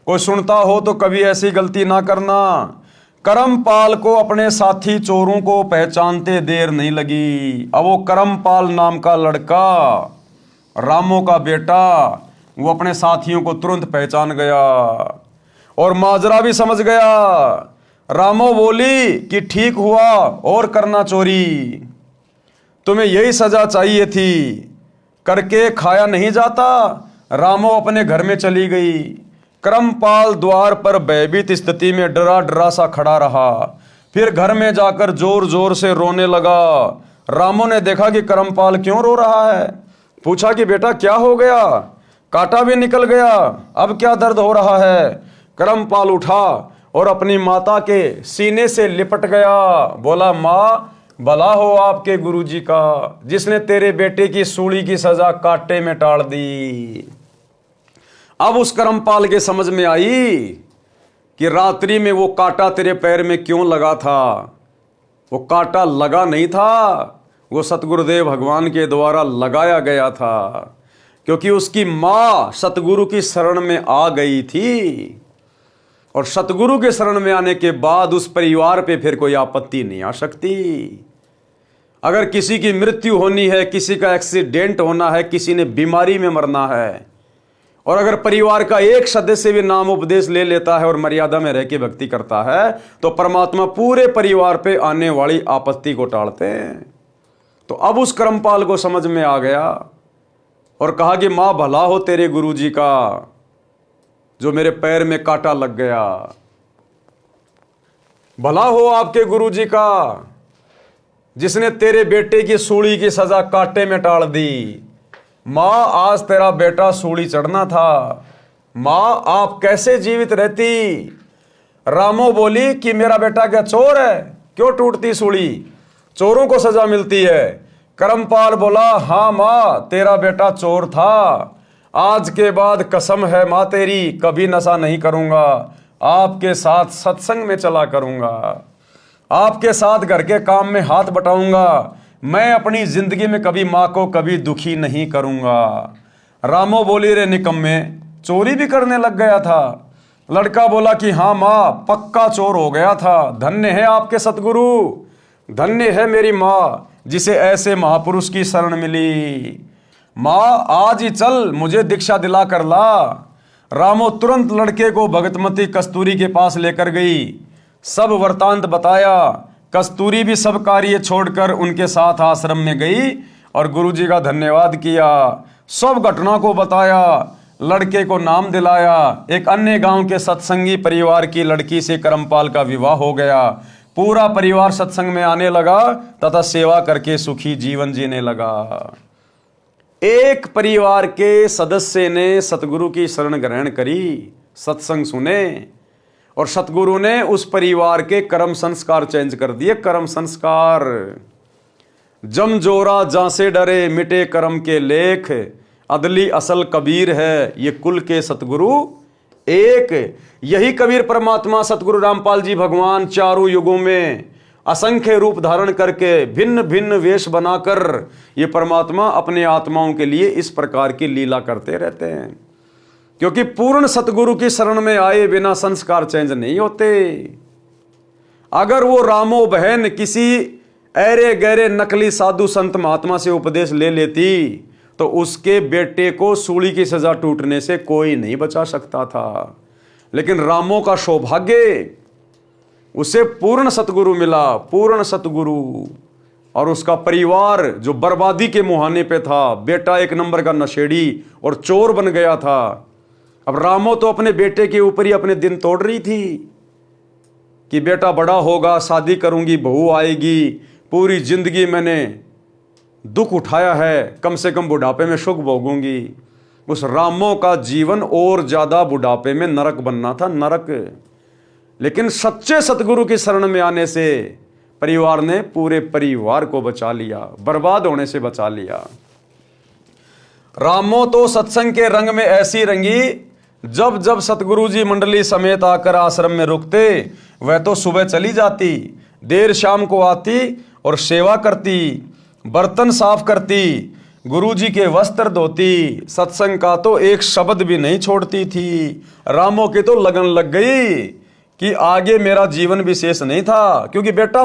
कोई सुनता हो तो कभी ऐसी गलती ना करना। करमपाल को अपने साथी चोरों को पहचानते देर नहीं लगी। अब वो करमपाल नाम का लड़का, रामो का बेटा, वो अपने साथियों को तुरंत पहचान गया और माजरा भी समझ गया। रामो बोली कि ठीक हुआ और करना चोरी, तुम्हें यही सजा चाहिए थी, करके खाया नहीं जाता। रामो अपने घर में चली गई। करमपाल द्वार पर भयभीत स्थिति में डरा डरा सा खड़ा रहा, फिर घर में जाकर जोर जोर से रोने लगा। रामो ने देखा कि करमपाल क्यों रो रहा है, पूछा कि बेटा क्या हो गया, कांटा भी निकल गया, अब क्या दर्द हो रहा है। करमपाल उठा और अपनी माता के सीने से लिपट गया, बोला माँ भला हो आपके गुरुजी का, जिसने तेरे बेटे की सूली की सजा कांटे में टाल दी। अब उस करमपाल के समझ में आई कि रात्रि में वो कांटा तेरे पैर में क्यों लगा था। वो कांटा लगा नहीं था, वो सतगुरुदेव भगवान के द्वारा लगाया गया था, क्योंकि उसकी माँ सतगुरु की शरण में आ गई थी। और सतगुरु के शरण में आने के बाद उस परिवार पे फिर कोई आपत्ति नहीं आ सकती। अगर किसी की मृत्यु होनी है, किसी का एक्सीडेंट होना है, किसी ने बीमारी में मरना है, और अगर परिवार का एक सदस्य भी नाम उपदेश ले लेता है और मर्यादा में रह के भक्ति करता है, तो परमात्मा पूरे परिवार पे आने वाली आपत्ति को टालते हैं। तो अब उस करमपाल को समझ में आ गया और कहा कि माँ भला हो तेरे गुरुजी का, जो मेरे पैर में कांटा लग गया, भला हो आपके गुरुजी का, जिसने तेरे बेटे की सूली की सजा कांटे में टाल दी। माँ आज तेरा बेटा सूली चढ़ना था, माँ आप कैसे जीवित रहती। रामो बोली कि मेरा बेटा क्या चोर है, क्यों टूटती सूली, चोरों को सजा मिलती है। करमपाल बोला हाँ माँ तेरा बेटा चोर था, आज के बाद कसम है माँ तेरी कभी नशा नहीं करूंगा, आपके साथ सत्संग में चला करूंगा, आपके साथ घर के काम में हाथ बटाऊंगा, मैं अपनी जिंदगी में कभी माँ को कभी दुखी नहीं करूंगा। रामो बोली रे निकम्मे, चोरी भी करने लग गया था। लड़का बोला कि हाँ माँ पक्का चोर हो गया था, धन्य है आपके सतगुरु, धन्य है मेरी माँ जिसे ऐसे महापुरुष की शरण मिली। माँ आज ही चल मुझे दीक्षा दिला कर ला। रामो तुरंत लड़के को भगतमती कस्तूरी के पास लेकर गई, सब वृतांत बताया। कस्तूरी भी सब कार्य छोड़कर उनके साथ आश्रम में गई और गुरुजी का धन्यवाद किया, सब घटना को बताया, लड़के को नाम दिलाया। एक अन्य गांव के सत्संगी परिवार की लड़की से करमपाल का विवाह हो गया। पूरा परिवार सत्संग में आने लगा तथा सेवा करके सुखी जीवन जीने लगा। एक परिवार के सदस्य ने सतगुरु की शरण ग्रहण करी, सत्संग सुने, और सतगुरु ने उस परिवार के कर्म संस्कार चेंज कर दिए। कर्म संस्कार जम जोरा जासे डरे मिटे कर्म के लेख, अदली असल कबीर है ये कुल के सतगुरु एक। यही कबीर परमात्मा सतगुरु रामपाल जी भगवान चारों युगों में असंख्य रूप धारण करके भिन्न भिन्न वेश बनाकर ये परमात्मा अपने आत्माओं के लिए इस प्रकार की लीला करते रहते हैं, क्योंकि पूर्ण सतगुरु की शरण में आए बिना संस्कार चेंज नहीं होते। अगर वो रामो बहन किसी ऐरे गहरे नकली साधु संत महात्मा से उपदेश ले लेती तो उसके बेटे को सूली की सजा टूटने से कोई नहीं बचा सकता था। लेकिन रामो का सौभाग्य, उसे पूर्ण सतगुरु मिला, पूर्ण सतगुरु और उसका परिवार जो बर्बादी के मुहाने पे था, बेटा एक नंबर का नशेड़ी और चोर बन गया था। अब रामो तो अपने बेटे के ऊपर ही अपने दिन तोड़ रही थी कि बेटा बड़ा होगा, शादी करूंगी, बहू आएगी, पूरी जिंदगी मैंने दुख उठाया है, कम से कम बुढ़ापे में सुख भोगूंगी। उस रामो का जीवन और ज्यादा बुढ़ापे में नरक बनना था, नरक। लेकिन सच्चे सतगुरु की शरण में आने से परिवार ने पूरे परिवार को बचा लिया, बर्बाद होने से बचा लिया। रामो तो सत्संग के रंग में ऐसी रंगी, जब जब सतगुरु जी मंडली समेत आकर आश्रम में रुकते, वह तो सुबह चली जाती, देर शाम को आती और सेवा करती, बर्तन साफ करती, गुरु जी के वस्त्र धोती, सत्संग का तो एक शब्द भी नहीं छोड़ती थी। रामो की तो लगन लग गई कि आगे मेरा जीवन विशेष नहीं था, क्योंकि बेटा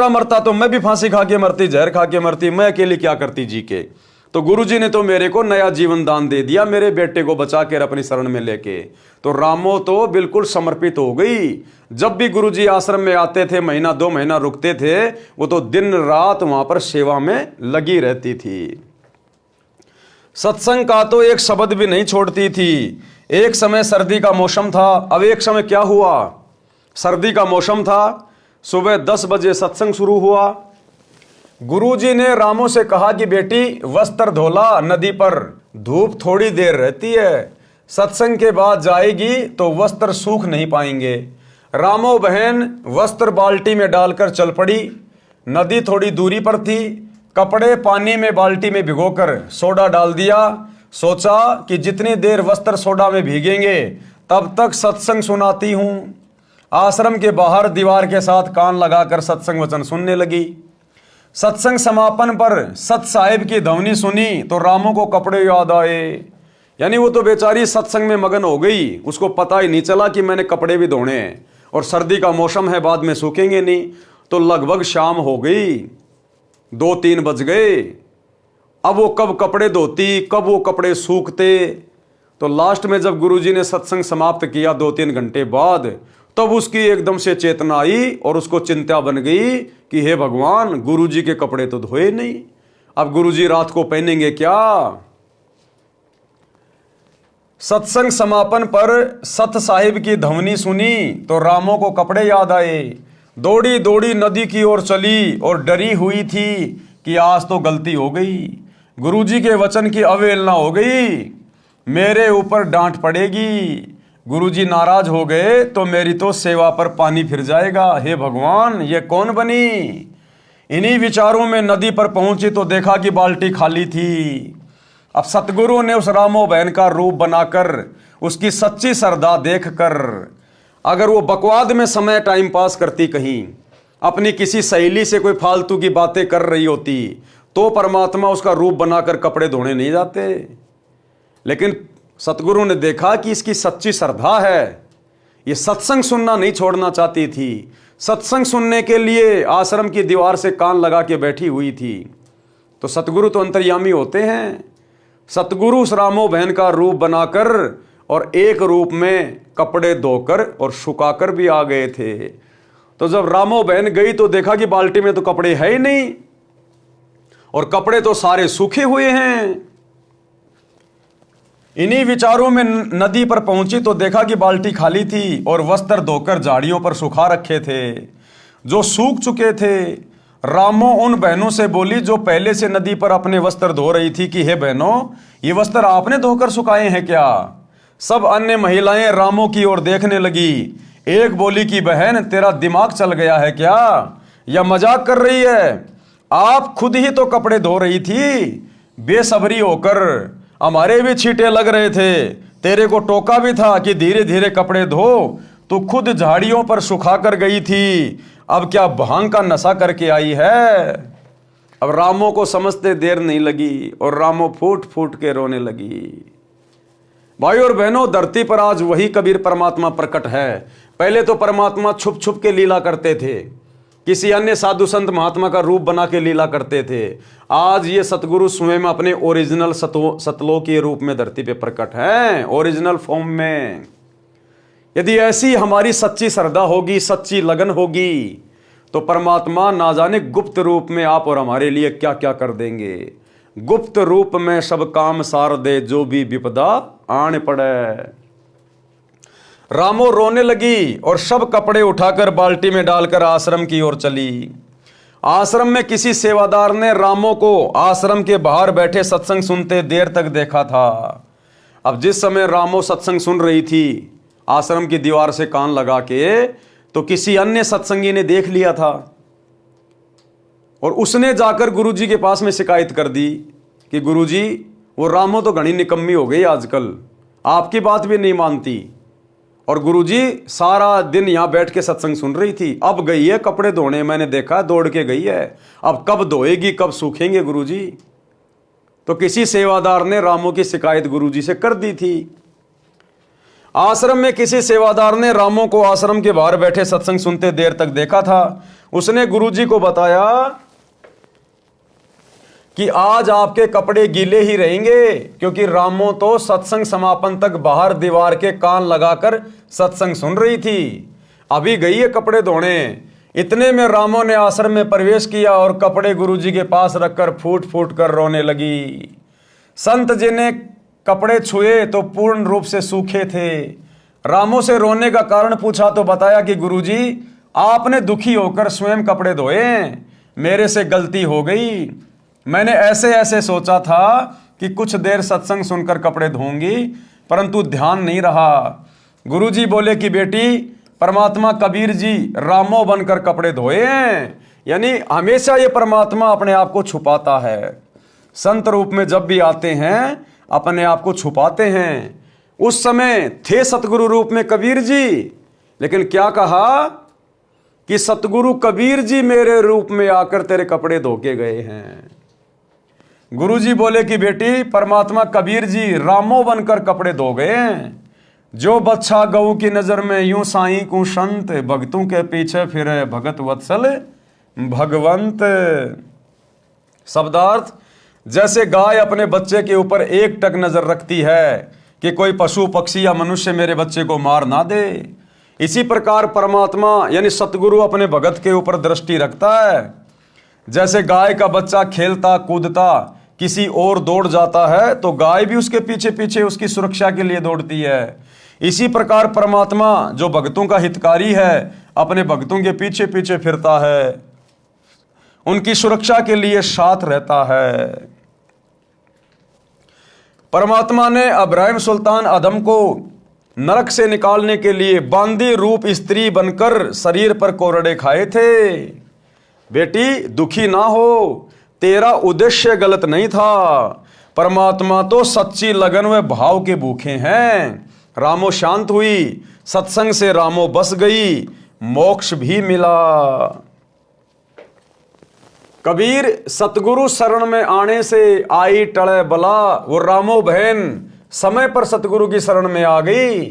मरता तो मैं भी फांसी खा के मरती, जहर खा के मरती, मैं अकेली क्या करती जी के। तो गुरुजी ने तो मेरे को नया जीवन दान दे दिया, मेरे बेटे को बचा कर अपनी शरण में लेके। तो रामो तो बिल्कुल समर्पित हो गई। जब भी गुरुजी आश्रम में आते थे, महीना 2 महीना रुकते थे, वो तो दिन रात वहां पर सेवा में लगी रहती थी। सत्संग का तो एक शब्द भी नहीं छोड़ती थी। एक समय सर्दी का मौसम था। अब एक समय क्या हुआ, सर्दी का मौसम था, सुबह 10 बजे सत्संग शुरू हुआ। गुरुजी ने रामो से कहा कि बेटी वस्त्र धोला नदी पर, धूप थोड़ी देर रहती है, सत्संग के बाद जाएगी तो वस्त्र सूख नहीं पाएंगे। रामो बहन वस्त्र बाल्टी में डालकर चल पड़ी। नदी थोड़ी दूरी पर थी। कपड़े पानी में बाल्टी में भिगोकर सोडा डाल दिया। सोचा कि जितनी देर वस्त्र सोडा में भीगेंगे तब तक सत्संग सुनाती हूं। आश्रम के बाहर दीवार के साथ कान लगाकर सत्संग वचन सुनने लगी। सत्संग समापन पर सत साहिब की ध्वनि सुनी तो रामो को कपड़े याद आए। यानी वो तो बेचारी सत्संग में मगन हो गई, उसको पता ही नहीं चला कि मैंने कपड़े भी धोने हैं, और सर्दी का मौसम है, बाद में सूखेंगे नहीं। तो लगभग शाम हो गई, 2-3 बज गए। अब वो कब कपड़े धोती, कब वो कपड़े सूखते। तो लास्ट में जब गुरुजी ने सत्संग समाप्त किया 2-3 घंटे बाद, तब उसकी एकदम से चेतना आई और उसको चिंता बन गई कि हे भगवान, गुरुजी के कपड़े तो धोए नहीं, अब गुरुजी रात को पहनेंगे क्या। सत्संग समापन पर सत साहिब की ध्वनि सुनी तो रामो को कपड़े याद आए। दौड़ी दौड़ी नदी की ओर चली और डरी हुई थी कि आज तो गलती हो गई, गुरुजी के वचन की अवहेलना हो गई, मेरे ऊपर डांट पड़ेगी, गुरुजी नाराज हो गए तो मेरी तो सेवा पर पानी फिर जाएगा। हे भगवान, ये कौन बनी। इन्हीं विचारों में नदी पर पहुंची तो देखा कि बाल्टी खाली थी। अब सतगुरु ने उस रामो बहन का रूप बनाकर, उसकी सच्ची श्रद्धा देखकर, अगर वो बकवाद में समय टाइम पास करती, कहीं अपनी किसी सहेली से कोई फालतू की बातें कर रही होती, तो परमात्मा उसका रूप बनाकर कपड़े धोने नहीं जाते। लेकिन सतगुरु ने देखा कि इसकी सच्ची श्रद्धा है, ये सत्संग सुनना नहीं छोड़ना चाहती थी, सत्संग सुनने के लिए आश्रम की दीवार से कान लगा के बैठी हुई थी। तो सतगुरु तो अंतर्यामी होते हैं। सतगुरु उस रामो बहन का रूप बनाकर और एक रूप में कपड़े धोकर और सुखाकर भी आ गए थे। तो जब रामो बहन गई तो देखा कि बाल्टी में तो कपड़े है ही नहीं, और कपड़े तो सारे सूखे हुए हैं। इन्हीं विचारों में नदी पर पहुंची तो देखा कि बाल्टी खाली थी और वस्त्र धोकर झाड़ियों पर सुखा रखे थे जो सूख चुके थे। रामो उन बहनों से बोली जो पहले से नदी पर अपने वस्त्र धो रही थी कि हे बहनों, ये वस्त्र आपने धोकर सुखाए हैं क्या। सब अन्य महिलाएं रामो की ओर देखने लगी। एक बोली कि बहन, तेरा दिमाग चल गया है क्या, या मजाक कर रही है। आप खुद ही तो कपड़े धो रही थी। बेसब्री होकर हमारे भी छींटे लग रहे थे, तेरे को टोका भी था कि धीरे धीरे कपड़े धो, तो खुद झाड़ियों पर सुखा कर गई थी, अब क्या भांग का नशा करके आई है। अब रामो को समझते देर नहीं लगी और रामो फूट फूट के रोने लगी। भाई और बहनों, धरती पर आज वही कबीर परमात्मा प्रकट है। पहले तो परमात्मा छुप छुप के लीला करते थे, किसी अन्य साधु संत महात्मा का रूप बना के लीला करते थे। आज ये सतगुरु स्वयं अपने ओरिजिनल सतलोक के रूप में धरती पे प्रकट हैं, ओरिजिनल फॉर्म में। यदि ऐसी हमारी सच्ची श्रद्धा होगी, सच्ची लगन होगी, तो परमात्मा ना जाने गुप्त रूप में आप और हमारे लिए क्या क्या कर देंगे। गुप्त रूप में सब काम सार दे, जो भी विपदा आने पड़े। रामो रोने लगी और सब कपड़े उठाकर बाल्टी में डालकर आश्रम की ओर चली। आश्रम में किसी सेवादार ने रामो को आश्रम के बाहर बैठे सत्संग सुनते देर तक देखा था। अब जिस समय रामो सत्संग सुन रही थी आश्रम की दीवार से कान लगा के, तो किसी अन्य सत्संगी ने देख लिया था और उसने जाकर गुरुजी के पास में शिकायत कर दी कि गुरुजी, वो रामो तो घनी निकम्मी हो गई आजकल, आपकी बात भी नहीं मानती। और गुरुजी सारा दिन यहां बैठ के सत्संग सुन रही थी, अब गई है कपड़े धोने, मैंने देखा दौड़ के गई है, अब कब धोएगी, कब सूखेंगे गुरुजी। तो किसी सेवादार ने रामो की शिकायत गुरुजी से कर दी थी। आश्रम में किसी सेवादार ने रामो को आश्रम के बाहर बैठे सत्संग सुनते देर तक देखा था। उसने गुरुजी को बताया कि आज आपके कपड़े गीले ही रहेंगे, क्योंकि रामो तो सत्संग समापन तक बाहर दीवार के कान लगाकर सत्संग सुन रही थी, अभी गई है कपड़े धोने। इतने में रामो ने आश्रम में प्रवेश किया और कपड़े गुरुजी के पास रखकर फूट फूट कर रोने लगी। संत जी ने कपड़े छुए तो पूर्ण रूप से सूखे थे। रामो से रोने का कारण पूछा तो बताया कि गुरुजी, आपने दुखी होकर स्वयं कपड़े धोए, मेरे से गलती हो गई, मैंने ऐसे ऐसे सोचा था कि कुछ देर सत्संग सुनकर कपड़े धोऊंगी, परंतु ध्यान नहीं रहा। गुरुजी बोले कि बेटी, परमात्मा कबीर जी रामो बनकर कपड़े धोए हैं, यानी हमेशा ये परमात्मा अपने आप को छुपाता है। संत रूप में जब भी आते हैं अपने आप को छुपाते हैं। उस समय थे सतगुरु रूप में कबीर जी, लेकिन क्या कहा कि सतगुरु कबीर जी मेरे रूप में आकर तेरे कपड़े धो के गए हैं। गुरुजी बोले कि बेटी, परमात्मा कबीर जी रामो बनकर कपड़े धो गए हैं। जो बच्चा गऊ की नजर में यूं साईं को संत, भक्तों के पीछे फिरे भगत वत्सल भगवंत। शब्दार्थ, जैसे गाय अपने बच्चे के ऊपर एक टक नजर रखती है कि कोई पशु पक्षी या मनुष्य मेरे बच्चे को मार ना दे, इसी प्रकार परमात्मा यानी सतगुरु अपने भगत के ऊपर दृष्टि रखता है। जैसे गाय का बच्चा खेलता कूदता किसी और दौड़ जाता है तो गाय भी उसके पीछे पीछे उसकी सुरक्षा के लिए दौड़ती है। इसी प्रकार परमात्मा जो भक्तों का हितकारी है अपने भक्तों के पीछे पीछे फिरता है, उनकी सुरक्षा के लिए साथ रहता है। परमात्मा ने इब्राहिम सुल्तान अदम को नरक से निकालने के लिए बांदी रूप स्त्री बनकर शरीर पर कोरड़े खाए थे। बेटी, दुखी ना हो, तेरा उद्देश्य गलत नहीं था। परमात्मा तो सच्ची लगन व भाव के भूखे हैं। रामो शांत हुई, सत्संग से रामो बस गई, मोक्ष भी मिला। कबीर सतगुरु शरण में आने से आई टले बला। वो रामो बहन समय पर सतगुरु की शरण में आ गई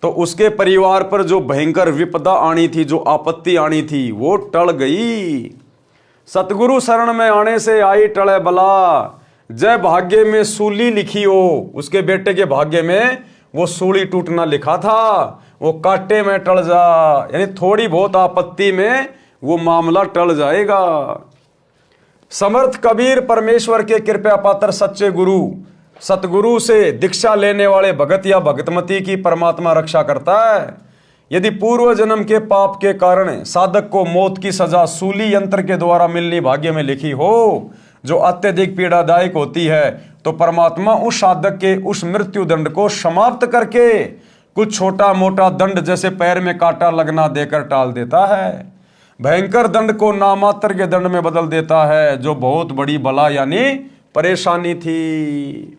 तो उसके परिवार पर जो भयंकर विपदा आनी थी, जो आपत्ति आनी थी, वो टल गई। सतगुरु शरण में आने से आई टले बला। जय भाग्य में सूली लिखी हो, उसके बेटे के भाग्य में वो सूली टूटना लिखा था, वो कांटे में टल जा, यानी थोड़ी बहुत आपत्ति में वो मामला टल जाएगा। समर्थ कबीर परमेश्वर के कृपा पात्र सच्चे गुरु सतगुरु से दीक्षा लेने वाले भगत या भगतमती की परमात्मा रक्षा करता है। यदि पूर्व जन्म के पाप के कारण साधक को मौत की सजा सूली यंत्र के द्वारा मिलनी भाग्य में लिखी हो, जो अत्यधिक पीड़ादायक होती है, तो परमात्मा उस साधक के उस मृत्यु दंड को समाप्त करके कुछ छोटा मोटा दंड जैसे पैर में कांटा लगना देकर टाल देता है। भयंकर दंड को नामात्र के दंड में बदल देता है, जो बहुत बड़ी बला यानी परेशानी थी।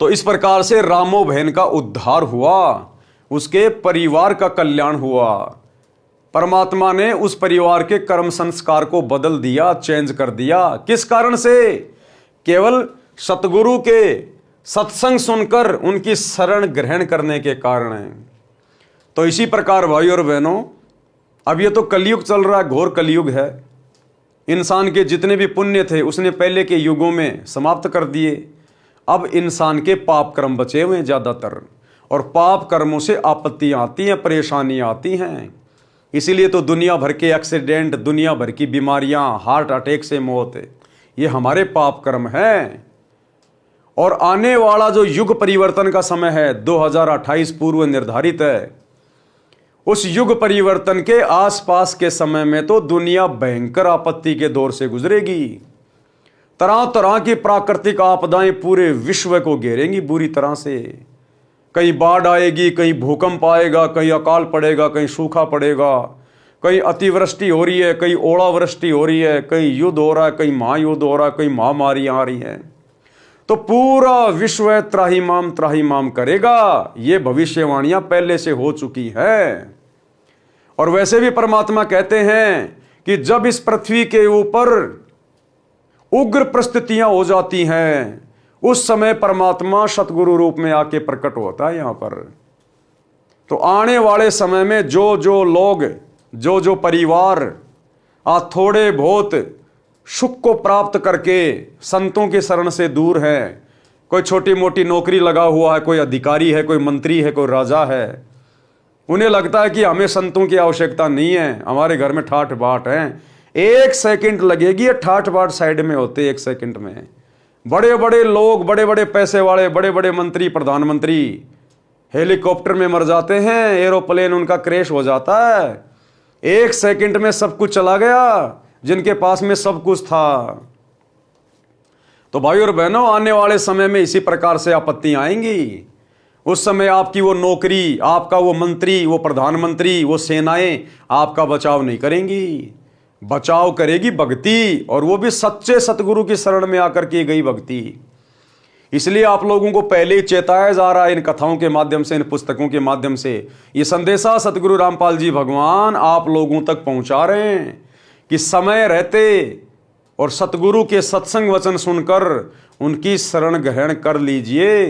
तो इस प्रकार से रामो बहन का उद्धार हुआ, उसके परिवार का कल्याण हुआ। परमात्मा ने उस परिवार के कर्म संस्कार को बदल दिया, चेंज कर दिया। किस कारण से? केवल सतगुरु के सत्संग सुनकर उनकी शरण ग्रहण करने के कारण है। तो इसी प्रकार भाई और बहनों, अब ये तो कलयुग चल रहा है, घोर कलयुग है। इंसान के जितने भी पुण्य थे उसने पहले के युगों में समाप्त कर दिए। अब इंसान के पाप कर्म बचे हुए हैं ज़्यादातर, और पाप कर्मों से आपत्तियां आती हैं, परेशानियां आती हैं। इसीलिए तो दुनिया भर के एक्सीडेंट, दुनिया भर की बीमारियां, हार्ट अटैक से मौत, ये हमारे पाप कर्म हैं। और आने वाला जो युग परिवर्तन का समय है 2028 पूर्व निर्धारित है, उस युग परिवर्तन के आसपास के समय में तो दुनिया भयंकर आपत्ति के दौर से गुजरेगी। तरह तरह की प्राकृतिक आपदाएं पूरे विश्व को घेरेंगी बुरी तरह से। कहीं बाढ़ आएगी, कहीं भूकंप आएगा, कहीं अकाल पड़ेगा, कहीं सूखा पड़ेगा, कहीं अतिवृष्टि हो रही है, कहीं ओलावृष्टि हो रही है, कहीं युद्ध हो रहा है, कहीं महायुद्ध हो रहा है, कहीं महामारियां आ रही हैं। तो पूरा विश्व त्राहिमाम करेगा। ये भविष्यवाणियां पहले से हो चुकी हैं। और वैसे भी परमात्मा कहते हैं कि जब इस पृथ्वी के ऊपर उग्र परिस्थितियां हो जाती हैं, उस समय परमात्मा सतगुरु रूप में आके प्रकट होता है यहां पर। तो आने वाले समय में जो जो लोग, जो जो परिवार आज थोड़े बहुत सुख को प्राप्त करके संतों के शरण से दूर हैं, कोई छोटी मोटी नौकरी लगा हुआ है, कोई अधिकारी है, कोई मंत्री है, कोई राजा है, उन्हें लगता है कि हमें संतों की आवश्यकता नहीं है, हमारे घर में ठाठ बाट है। 1 सेकंड लगेगी, ये ठाठ बाट साइड में होते 1 सेकंड में। बड़े बड़े लोग, बड़े बड़े पैसे वाले, बड़े बड़े मंत्री, प्रधानमंत्री हेलीकॉप्टर में मर जाते हैं, एरोप्लेन उनका क्रैश हो जाता है। 1 सेकंड में सब कुछ चला गया जिनके पास में सब कुछ था। तो भाई और बहनों, आने वाले समय में इसी प्रकार से आपत्तियां आएंगी। उस समय आपकी वो नौकरी, आपका वो मंत्री, वो प्रधानमंत्री, वो सेनाएं आपका बचाव नहीं करेंगी। बचाव करेगी भक्ति, और वो भी सच्चे सतगुरु की शरण में आकर की गई भक्ति। इसलिए आप लोगों को पहले ही चेताया जा रहा है इन कथाओं के माध्यम से, इन पुस्तकों के माध्यम से। ये संदेशा सतगुरु रामपाल जी भगवान आप लोगों तक पहुंचा रहे हैं कि समय रहते और सतगुरु के सत्संग वचन सुनकर उनकी शरण ग्रहण कर लीजिए,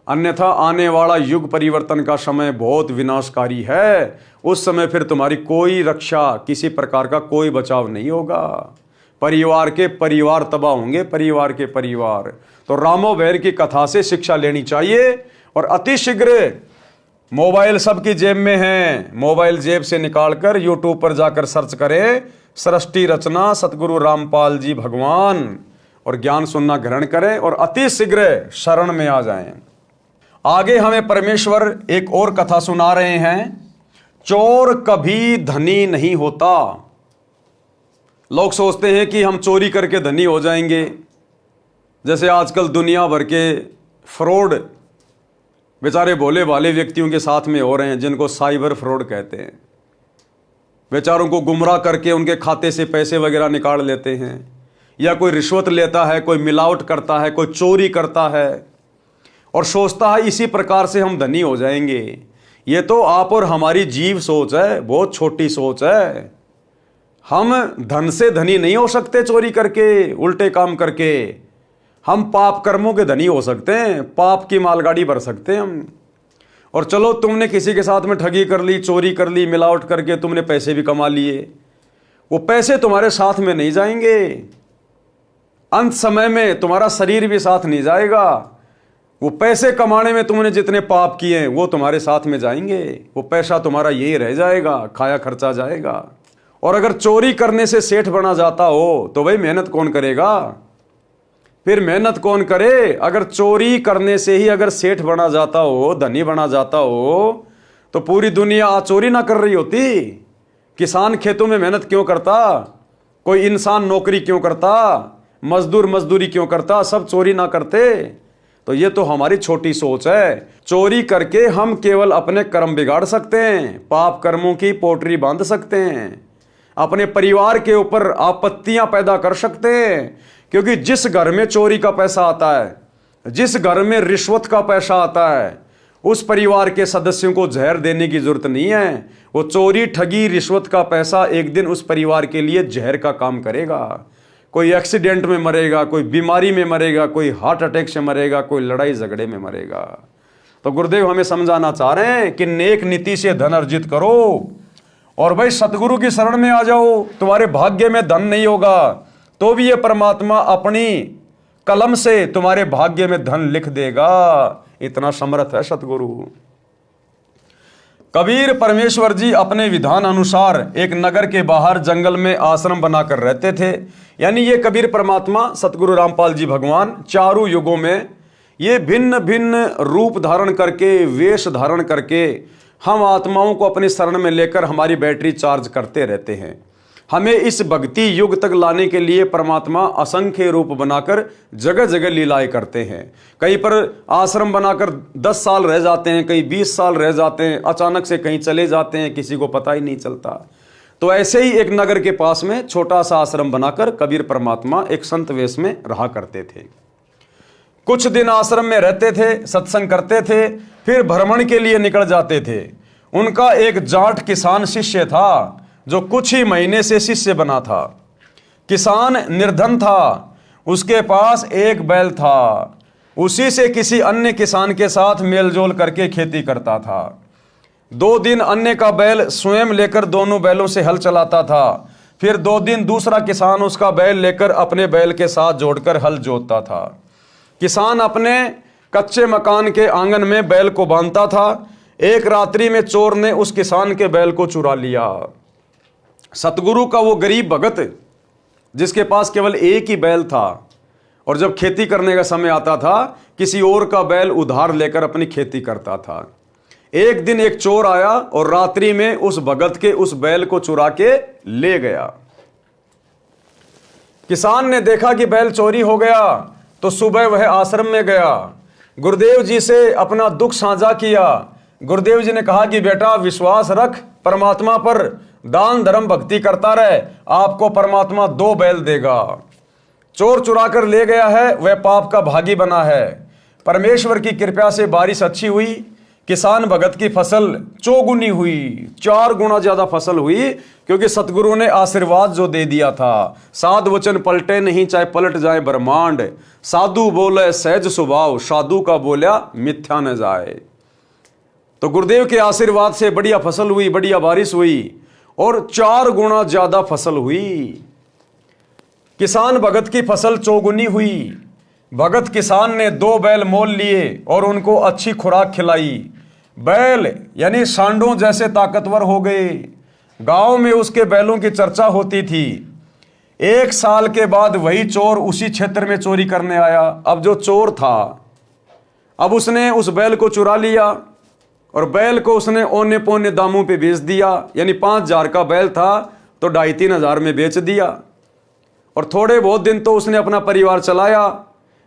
अन्यथा आने वाला युग परिवर्तन का समय बहुत विनाशकारी है। उस समय फिर तुम्हारी कोई रक्षा, किसी प्रकार का कोई बचाव नहीं होगा। परिवार के परिवार तबाह होंगे, परिवार के परिवार। तो रामो भैर की कथा से शिक्षा लेनी चाहिए। और अतिशीघ्र मोबाइल सबकी जेब में है, मोबाइल जेब से निकालकर यूट्यूब पर जाकर सर्च करें सृष्टि रचना सतगुरु रामपाल जी भगवान, और ज्ञान सुनना ग्रहण करें और अतिशीघ्र शरण में आ जाएं। आगे हमें परमेश्वर एक और कथा सुना रहे हैं, चोर कभी धनी नहीं होता। लोग सोचते हैं कि हम चोरी करके धनी हो जाएंगे। जैसे आजकल दुनिया भर के फ्रॉड बेचारे भोले भाले व्यक्तियों के साथ में हो रहे हैं, जिनको साइबर फ्रॉड कहते हैं। बेचारों को गुमराह करके उनके खाते से पैसे वगैरह निकाल लेते हैं, या कोई रिश्वत लेता है, कोई मिलावट करता है, कोई चोरी करता है और सोचता है इसी प्रकार से हम धनी हो जाएंगे। ये तो आप और हमारी जीव सोच है, बहुत छोटी सोच है। हम धन से धनी नहीं हो सकते चोरी करके, उल्टे काम करके। हम पाप कर्मों के धनी हो सकते हैं, पाप की मालगाड़ी भर सकते हैं हम। और चलो तुमने किसी के साथ में ठगी कर ली, चोरी कर ली, मिलावट करके तुमने पैसे भी कमा लिए, वो पैसे तुम्हारे साथ में नहीं जाएंगे। अंत समय में तुम्हारा शरीर भी साथ नहीं जाएगा। वो पैसे कमाने में तुमने जितने पाप किए वो तुम्हारे साथ में जाएंगे। वो पैसा तुम्हारा यही रह जाएगा, खाया खर्चा जाएगा। और अगर चोरी करने से सेठ बना जाता हो तो भाई मेहनत कौन करेगा? फिर मेहनत कौन करे? अगर चोरी करने से ही अगर सेठ बना जाता हो, धनी बना जाता हो, तो पूरी दुनिया आज चोरी ना कर रही होती। किसान खेतों में मेहनत क्यों करता? कोई इंसान नौकरी क्यों करता? मजदूर मजदूरी क्यों करता? सब चोरी ना करते। तो ये तो हमारी छोटी सोच है। चोरी करके हम केवल अपने कर्म बिगाड़ सकते हैं, पाप कर्मों की पोटरी बांध सकते हैं, अपने परिवार के ऊपर आपत्तियां पैदा कर सकते हैं। क्योंकि जिस घर में चोरी का पैसा आता है, जिस घर में रिश्वत का पैसा आता है, उस परिवार के सदस्यों को जहर देने की जरूरत नहीं है। वो चोरी, ठगी, रिश्वत का पैसा एक दिन उस परिवार के लिए जहर का काम करेगा। कोई एक्सीडेंट में मरेगा, कोई बीमारी में मरेगा, कोई हार्ट अटैक से मरेगा, कोई लड़ाई झगड़े में मरेगा। तो गुरुदेव हमें समझाना चाह रहे हैं कि नेक नीति से धन अर्जित करो और भाई सतगुरु की शरण में आ जाओ। तुम्हारे भाग्य में धन नहीं होगा तो भी ये परमात्मा अपनी कलम से तुम्हारे भाग्य में धन लिख देगा। इतना समर्थ है सतगुरु। कबीर परमेश्वर जी अपने विधान अनुसार एक नगर के बाहर जंगल में आश्रम बनाकर रहते थे। यानी ये कबीर परमात्मा सतगुरु रामपाल जी भगवान चारों युगों में ये भिन्न भिन्न रूप धारण करके, वेश धारण करके हम आत्माओं को अपनी शरण में लेकर हमारी बैटरी चार्ज करते रहते हैं। हमें इस भक्ति युग तक लाने के लिए परमात्मा असंख्य रूप बनाकर जगह जगह लीलाएं करते हैं। कहीं पर आश्रम बनाकर 10 साल रह जाते हैं, कहीं 20 साल रह जाते हैं, अचानक से कहीं चले जाते हैं, किसी को पता ही नहीं चलता। तो ऐसे ही एक नगर के पास में छोटा सा आश्रम बनाकर कबीर परमात्मा एक संत वेश में रहा करते थे। कुछ दिन आश्रम में रहते थे, सत्संग करते थे, फिर भ्रमण के लिए निकल जाते थे। उनका एक जाट किसान शिष्य था जो कुछ ही महीने से शिष्य बना था। किसान निर्धन था, उसके पास एक बैल था, उसी से किसी अन्य किसान के साथ मेलजोल करके खेती करता था। 2 दिन अन्य का बैल स्वयं लेकर दोनों बैलों से हल चलाता था। फिर 2 दिन दूसरा किसान उसका बैल लेकर अपने बैल के साथ जोड़कर हल जोतता था। किसान अपने कच्चे मकान के आंगन में बैल को बांधता था। एक रात्रि में चोर ने उस किसान के बैल को चुरा लिया। सतगुरु का वो गरीब भगत जिसके पास केवल एक ही बैल था और जब खेती करने का समय आता था किसी और का बैल उधार लेकर अपनी खेती करता था। एक दिन एक चोर आया और रात्रि में उस भगत के उस बैल को चुरा के ले गया। किसान ने देखा कि बैल चोरी हो गया तो सुबह वह आश्रम में गया, गुरुदेव जी से अपना दुख साझा किया। गुरुदेव जी ने कहा कि बेटा विश्वास रख परमात्मा पर, दान धर्म भक्ति करता रहे, आपको परमात्मा 2 बैल देगा। चोर चुरा कर ले गया है, वह पाप का भागी बना है। परमेश्वर की कृपा से बारिश अच्छी हुई, किसान भगत की फसल चौगुनी हुई, 4 गुना ज्यादा फसल हुई, क्योंकि सतगुरु ने आशीर्वाद जो दे दिया था। साध वचन पलटे नहीं चाहे पलट जाए ब्रह्मांड, साधु बोले सहज स्वभाव, साधु का बोला मिथ्या न जाए। तो गुरुदेव के आशीर्वाद से बढ़िया फसल हुई, बढ़िया बारिश हुई और 4 गुना ज्यादा फसल हुई। किसान भगत की फसल चौगुनी हुई। भगत किसान ने 2 बैल मोल लिए और उनको अच्छी खुराक खिलाई। बैल यानी सांडों जैसे ताकतवर हो गए। गांव में उसके बैलों की चर्चा होती थी। 1 साल के बाद वही चोर उसी क्षेत्र में चोरी करने आया। अब जो चोर था, अब उसने उस बैल को चुरा लिया और बैल को उसने औने पौने दामों पे बेच दिया। यानी 5,000 का बैल था तो 2,500-3 हज़ार में बेच दिया और थोड़े बहुत दिन तो उसने अपना परिवार चलाया।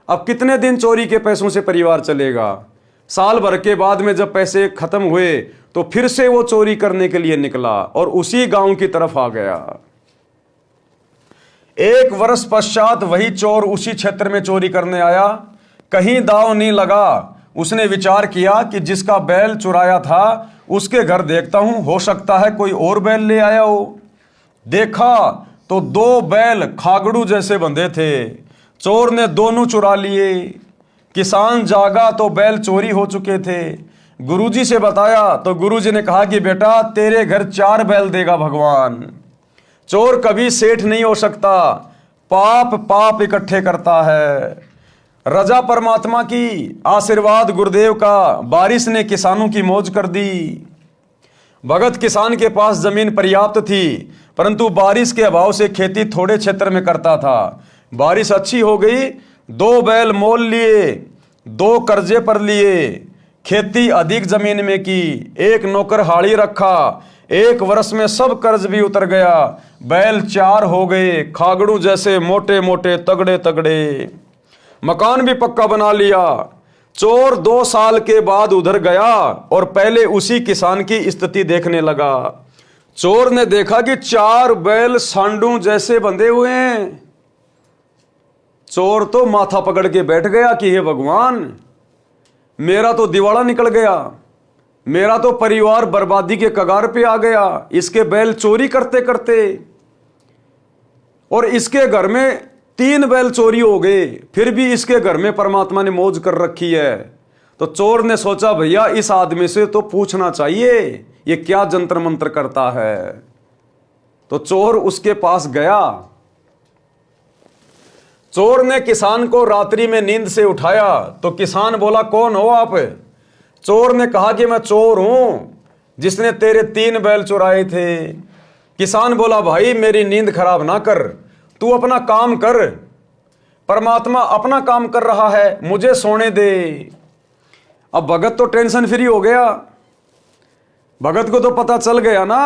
अब कितने दिन चोरी के पैसों से परिवार चलेगा? साल भर के बाद में जब पैसे खत्म हुए तो फिर से वो चोरी करने के लिए निकला और उसी गांव की तरफ आ गया। 1 वर्ष पश्चात वही चोर उसी क्षेत्र में चोरी करने आया। कहीं दांव नहीं लगा। उसने विचार किया कि जिसका बैल चुराया था उसके घर देखता हूं, हो सकता है कोई और बैल ले आया हो। देखा तो 2 बैल खागड़ू जैसे बंधे थे। चोर ने दोनों चुरा लिए। किसान जागा तो बैल चोरी हो चुके थे। गुरुजी से बताया तो गुरुजी ने कहा कि बेटा तेरे घर 4 बैल देगा भगवान। चोर कभी सेठ नहीं हो सकता, पाप पाप इकट्ठे करता है। रजा परमात्मा की, आशीर्वाद गुरुदेव का, बारिश ने किसानों की मौज कर दी। भगत किसान के पास जमीन पर्याप्त थी परंतु बारिश के अभाव से खेती थोड़े क्षेत्र में करता था। बारिश अच्छी हो गई, 2 बैल मोल लिए, 2 कर्जे पर लिए, खेती अधिक जमीन में की, 1 नौकर हाड़ी रखा। 1 वर्ष में सब कर्ज भी उतर गया। बैल 4 हो गए, खागड़ू जैसे मोटे मोटे तगड़े तगड़े। मकान भी पक्का बना लिया। चोर 2 साल के बाद उधर गया और पहले उसी किसान की स्थिति देखने लगा। चोर ने देखा कि 4 बैल सांडू जैसे बंधे हुए हैं। चोर तो माथा पकड़ के बैठ गया कि हे भगवान, मेरा तो दिवाला निकल गया, मेरा तो परिवार बर्बादी के कगार पे आ गया। इसके बैल चोरी करते करते और इसके घर में 3 बैल चोरी हो गए, फिर भी इसके घर में परमात्मा ने मौज कर रखी है। तो चोर ने सोचा भैया इस आदमी से तो पूछना चाहिए ये क्या जंतर मंत्र करता है। तो चोर उसके पास गया। चोर ने किसान को रात्रि में नींद से उठाया तो किसान बोला कौन हो आप? चोर ने कहा कि मैं चोर हूं, जिसने तेरे 3 बैल चुराए थे। किसान बोला भाई मेरी नींद खराब ना कर, तू अपना काम कर, परमात्मा अपना काम कर रहा है, मुझे सोने दे। अब भगत तो टेंशन फ्री हो गया। भगत को तो पता चल गया ना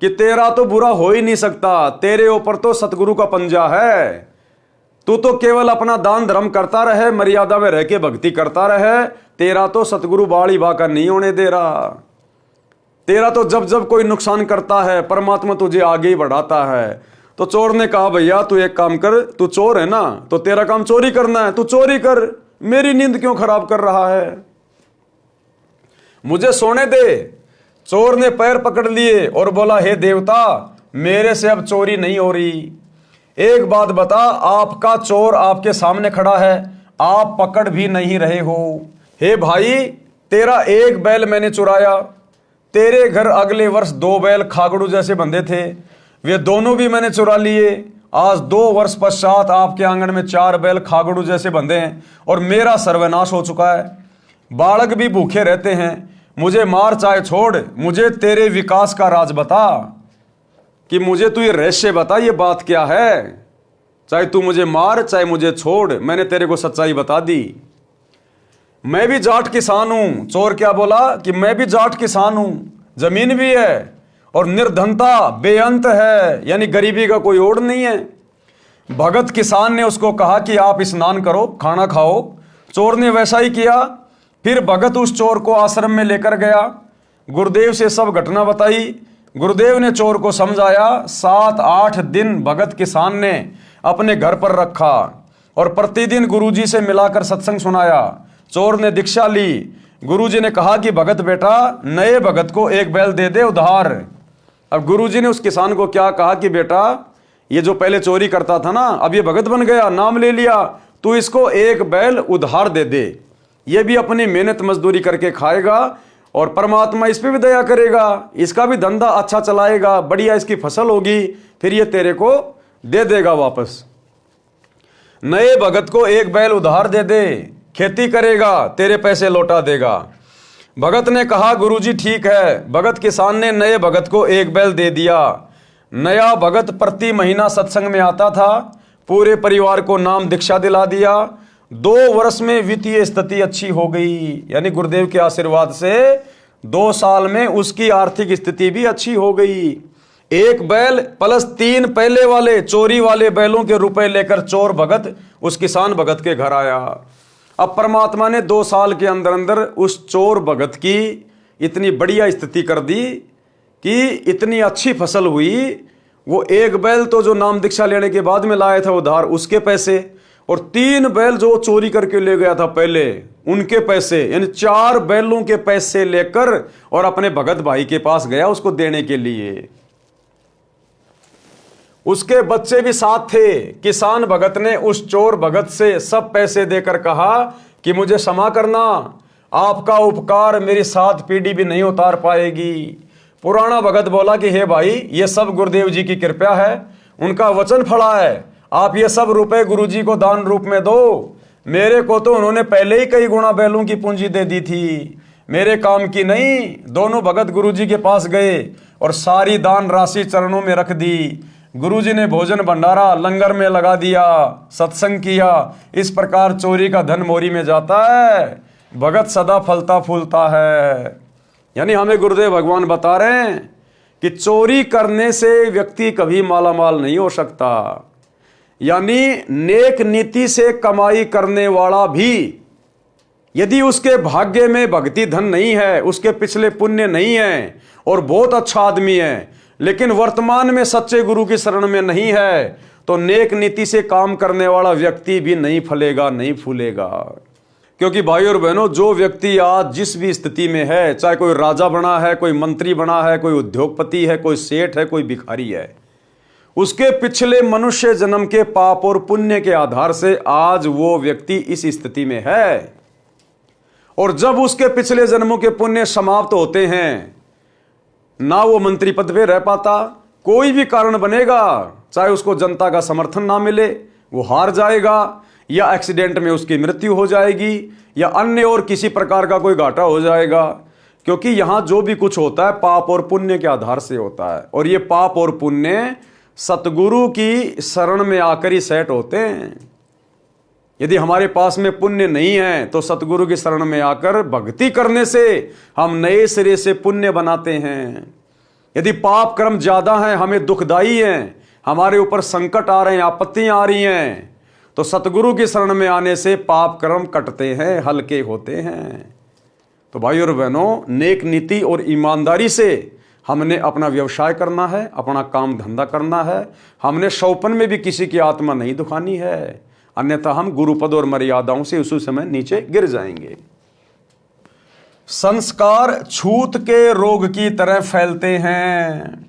कि तेरा तो बुरा हो ही नहीं सकता, तेरे ऊपर तो सतगुरु का पंजा है। तू तो केवल अपना दान धर्म करता रहे, मर्यादा में रह के भक्ति करता रहे, तेरा तो सतगुरु बाड़ी बाका नहीं होने दे रहा। तेरा तो जब जब कोई नुकसान करता है परमात्मा तुझे आगे ही बढ़ाता है। तो चोर ने कहा भैया तू एक काम कर, तू चोर है ना तो तेरा काम चोरी करना है, तू चोरी कर, मेरी नींद क्यों खराब कर रहा है, मुझे सोने दे। चोर ने पैर पकड़ लिए और बोला हे देवता मेरे से अब चोरी नहीं हो रही। एक बात बता, आपका चोर आपके सामने खड़ा है, आप पकड़ भी नहीं रहे हो। हे भाई तेरा 1 बैल मैंने चुराया, तेरे घर अगले वर्ष 2 बैल खागड़ू जैसे बंधे थे, वे दोनों भी मैंने चुरा लिए। आज 2 वर्ष पश्चात आपके आंगन में 4 बैल खागड़ू जैसे बंधे हैं और मेरा सर्वनाश हो चुका है। बालक भी भूखे रहते हैं, मुझे मार चाहे छोड़, मुझे तेरे विकास का राज बता, कि मुझे तू ये रहस्य बता, ये बात क्या है। चाहे तू मुझे मार चाहे मुझे छोड़, मैंने तेरे को सच्चाई बता दी। मैं भी जाट किसान हूं। चोर क्या बोला कि मैं भी जाट किसान हूं, जमीन भी है और निर्धनता बेअंत है, यानी गरीबी का कोई ओढ़ नहीं है। भगत किसान ने उसको कहा कि आप स्नान करो, खाना खाओ। चोर ने वैसा ही किया। फिर भगत उस चोर को आश्रम में लेकर गया, गुरुदेव से सब घटना बताई। गुरुदेव ने चोर को समझाया। 7-8 दिन भगत किसान ने अपने घर पर रखा और प्रतिदिन गुरुजी से मिलाकर सत्संग सुनाया। चोर ने दीक्षा ली। गुरुजी ने कहा कि भगत बेटा नए भगत को 1 बैल दे दे उधार। अब गुरुजी ने उस किसान को क्या कहा कि बेटा ये जो पहले चोरी करता था ना, अब ये भगत बन गया, नाम ले लिया, तू इसको 1 बैल उधार दे दे, ये भी अपनी मेहनत मजदूरी करके खाएगा और परमात्मा इस पे भी दया करेगा, इसका भी धंधा अच्छा चलाएगा, बढ़िया इसकी फसल होगी, फिर ये तेरे को दे देगा वापस। नए भगत को 1 बैल उधार दे दे, खेती करेगा, तेरे पैसे लौटा देगा। भगत ने कहा गुरुजी ठीक है। भगत किसान ने नए भगत को 1 बैल दे दिया। नया भगत प्रति महीना सत्संग में आता था, पूरे परिवार को नाम दीक्षा दिला दिया। 2 वर्ष में वित्तीय स्थिति अच्छी हो गई, यानी गुरुदेव के आशीर्वाद से 2 साल में उसकी आर्थिक स्थिति भी अच्छी हो गई। 1 बैल प्लस 3 पहले वाले चोरी वाले बैलों के रुपए लेकर चोर भगत उस किसान भगत के घर आया। अब परमात्मा ने 2 साल के अंदर अंदर उस चोर भगत की इतनी बढ़िया स्थिति कर दी कि इतनी अच्छी फसल हुई। वो 1 बैल तो जो नाम दीक्षा लेने के बाद में लाया था उधार, उसके पैसे, और 3 बैल जो चोरी करके ले गया था पहले, उनके पैसे, यानी 4 बैलों के पैसे लेकर और अपने भगत भाई के पास गया उसको देने के लिए। उसके बच्चे भी साथ थे। किसान भगत ने उस चोर भगत से सब पैसे देकर कहा कि मुझे क्षमा करना, आपका उपकार मेरी 7 पीढ़ी भी नहीं उतार पाएगी। पुराना भगत बोला कि हे भाई ये सब गुरुदेव जी की कृपा है, उनका वचन फला है, आप ये सब रुपए गुरुजी को दान रूप में दो। मेरे को तो उन्होंने पहले ही कई गुना बैलों की पूंजी दे दी थी, मेरे काम की नहीं। दोनों भगत गुरुजी के पास गए और सारी दान राशि चरणों में रख दी। गुरुजी ने भोजन भंडारा लंगर में लगा दिया, सत्संग किया। इस प्रकार चोरी का धन मोरी में जाता है, भगत सदा फलता फूलता है। यानी हमें गुरुदेव भगवान बता रहे हैं कि चोरी करने से व्यक्ति कभी मालामाल नहीं हो सकता। यानी नेक नीति से कमाई करने वाला भी यदि उसके भाग्य में भक्ति धन नहीं है, उसके पिछले पुण्य नहीं है और बहुत अच्छा आदमी है, लेकिन वर्तमान में सच्चे गुरु की शरण में नहीं है, तो नेक नीति से काम करने वाला व्यक्ति भी नहीं फलेगा, नहीं फूलेगा। क्योंकि भाई और बहनों, जो व्यक्ति आज जिस भी स्थिति में है, चाहे कोई राजा बना है, कोई मंत्री बना है, कोई उद्योगपति है, कोई सेठ है, कोई भिखारी है, उसके पिछले मनुष्य जन्म के पाप और पुण्य के आधार से आज वो व्यक्ति इस स्थिति में है। और जब उसके पिछले जन्मों के पुण्य समाप्त होते हैं, ना वो मंत्री पद पे रह पाता, कोई भी कारण बनेगा, चाहे उसको जनता का समर्थन ना मिले, वो हार जाएगा, या एक्सीडेंट में उसकी मृत्यु हो जाएगी, या अन्य और किसी प्रकार का कोई घाटा हो जाएगा। क्योंकि यहां जो भी कुछ होता है पाप और पुण्य के आधार से होता है, और ये पाप और पुण्य सतगुरु की शरण में आकर ही सेट होते हैं। यदि हमारे पास में पुण्य नहीं है तो सतगुरु की शरण में आकर भक्ति करने से हम नए सिरे से पुण्य बनाते हैं। यदि पाप कर्म ज्यादा हैं, हमें दुखदाई हैं, हमारे ऊपर संकट आ रहे हैं, आपत्तियां आ रही हैं, तो सतगुरु की शरण में आने से पाप कर्म कटते हैं, हल्के होते हैं। तो भाई और बहनों, नेक नीति और ईमानदारी से हमने अपना व्यवसाय करना है, अपना काम धंधा करना है। हमने शौपन में भी किसी की आत्मा नहीं दुखानी है, अन्यथा हम गुरुपद और मर्यादाओं से उसी समय नीचे गिर जाएंगे। संस्कार छूत के रोग की तरह फैलते हैं।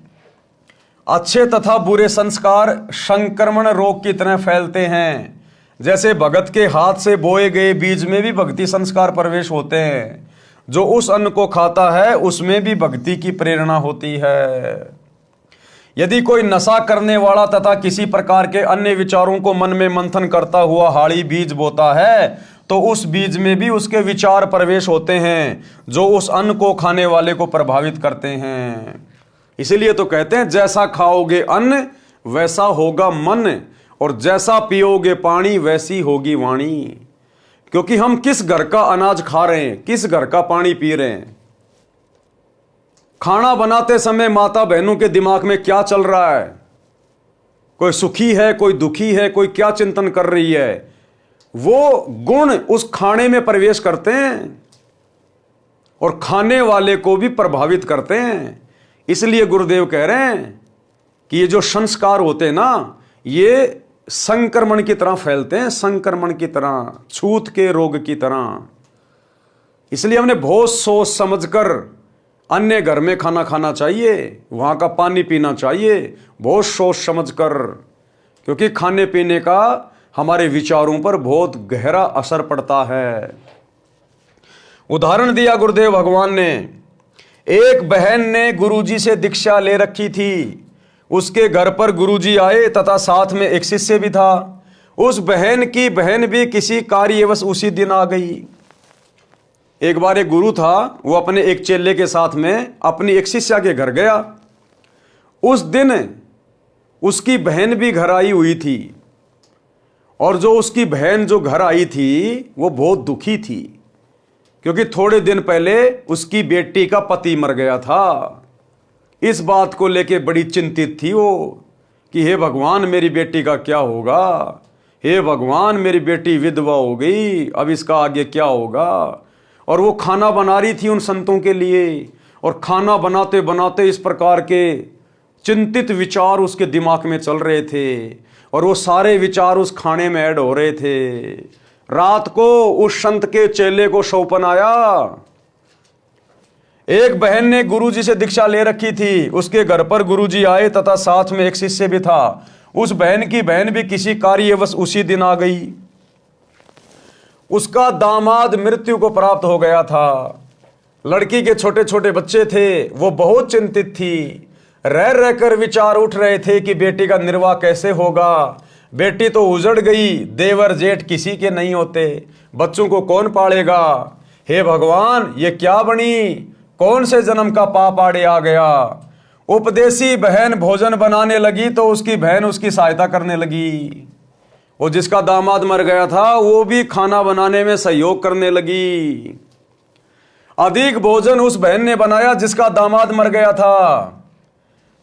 अच्छे तथा बुरे संस्कार संक्रमण रोग की तरह फैलते हैं। जैसे भगत के हाथ से बोए गए बीज में भी भक्ति संस्कार प्रवेश होते हैं। जो उस अन्न को खाता है उसमें भी भक्ति की प्रेरणा होती है। यदि कोई नशा करने वाला तथा किसी प्रकार के अन्य विचारों को मन में मंथन करता हुआ हाड़ी बीज बोता है तो उस बीज में भी उसके विचार प्रवेश होते हैं जो उस अन्न को खाने वाले को प्रभावित करते हैं। इसीलिए तो कहते हैं जैसा खाओगे अन्न वैसा होगा मन, और जैसा पियोगे पानी वैसी होगी वाणी। क्योंकि हम किस घर का अनाज खा रहे हैं, किस घर का पानी पी रहे हैं। खाना बनाते समय माता बहनों के दिमाग में क्या चल रहा है, कोई सुखी है, कोई दुखी है, कोई क्या चिंतन कर रही है, वो गुण उस खाने में प्रवेश करते हैं और खाने वाले को भी प्रभावित करते हैं। इसलिए गुरुदेव कह रहे हैं कि ये जो संस्कार होते हैं ना, ये संक्रमण की तरह फैलते हैं, संक्रमण की तरह, छूत के रोग की तरह। इसलिए हमने बहुत सोच समझकर अन्य घर में खाना खाना चाहिए, वहाँ का पानी पीना चाहिए, बहुत सोच समझकर, क्योंकि खाने पीने का हमारे विचारों पर बहुत गहरा असर पड़ता है। उदाहरण दिया गुरुदेव भगवान ने। एक बहन ने गुरुजी से दीक्षा ले रखी थी। उसके घर पर गुरुजी आए तथा साथ में एक शिष्य भी था। उस बहन की बहन भी किसी कार्यवश उसी दिन आ गई। एक बार एक गुरु था, वो अपने एक चेले के साथ में अपनी एक शिष्या के घर गया। उस दिन उसकी बहन भी घर आई हुई थी, और जो उसकी बहन जो घर आई थी वो बहुत दुखी थी, क्योंकि थोड़े दिन पहले उसकी बेटी का पति मर गया था। इस बात को लेके बड़ी चिंतित थी वो कि हे भगवान मेरी बेटी का क्या होगा, हे भगवान मेरी बेटी विधवा हो गई, अब इसका आगे क्या होगा। और वो खाना बना रही थी उन संतों के लिए, और खाना बनाते बनाते इस प्रकार के चिंतित विचार उसके दिमाग में चल रहे थे, और वो सारे विचार उस खाने में ऐड हो रहे थे। रात को उस संत के चेले को सौंपन आया। एक बहन ने गुरुजी से दीक्षा ले रखी थी, उसके घर पर गुरुजी आए तथा साथ में एक शिष्य भी था। उस बहन की बहन भी किसी कार्यवश उसी दिन आ गई। उसका दामाद मृत्यु को प्राप्त हो गया था। लड़की के छोटे छोटे बच्चे थे, वो बहुत चिंतित थी। रह रहकर विचार उठ रहे थे कि बेटी का निर्वाह कैसे होगा। बेटी तो उजड़ गई, देवर जेठ किसी के नहीं होते, बच्चों को कौन पालेगा। हे भगवान ये क्या बनी, कौन से जन्म का पाप आड़े आ गया। उपदेशी बहन भोजन बनाने लगी तो उसकी बहन उसकी सहायता करने लगी। वो जिसका दामाद मर गया था वो भी खाना बनाने में सहयोग करने लगी। अधिक भोजन उस बहन ने बनाया जिसका दामाद मर गया था।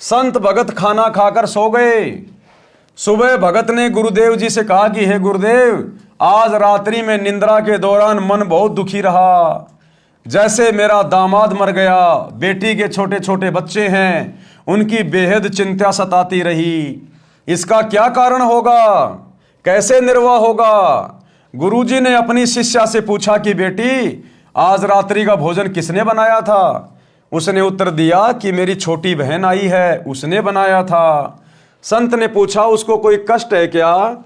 संत भगत खाना खाकर सो गए। सुबह भगत ने गुरुदेव जी से कहा कि हे गुरुदेव, आज रात्रि में निंद्रा के दौरान मन बहुत दुखी रहा। जैसे मेरा दामाद मर गया, बेटी के छोटे छोटे बच्चे हैं, उनकी बेहद चिंता सताती रही। इसका क्या कारण होगा, कैसे निर्वाह होगा। गुरुजी ने अपनी शिष्या से पूछा कि बेटी आज रात्रि का भोजन किसने बनाया था। उसने उत्तर दिया कि मेरी छोटी बहन आई है, उसने बनाया था। संत ने पूछा उसको कोई कष्ट है क्या।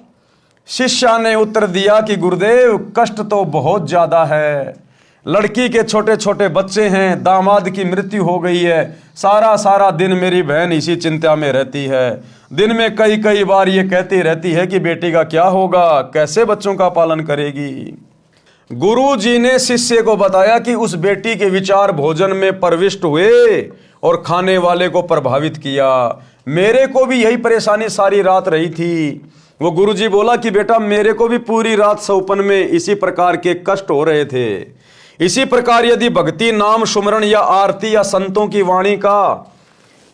शिष्या ने उत्तर दिया कि गुरुदेव कष्ट तो बहुत ज्यादा है। लड़की के छोटे छोटे बच्चे हैं, दामाद की मृत्यु हो गई है, सारा दिन मेरी बहन इसी चिंता में रहती है। दिन में कई बार ये कहती रहती है कि बेटी का क्या होगा, कैसे बच्चों का पालन करेगी। गुरु जी ने शिष्य को बताया कि उस बेटी के विचार भोजन में प्रविष्ट हुए और खाने वाले को प्रभावित किया। मेरे को भी यही परेशानी सारी रात रही थी। वो गुरु जी बोला कि बेटा मेरे को भी पूरी रात सौपन में इसी प्रकार के कष्ट हो रहे थे। इसी प्रकार यदि भक्ति नाम सुमरण या आरती या संतों की वाणी का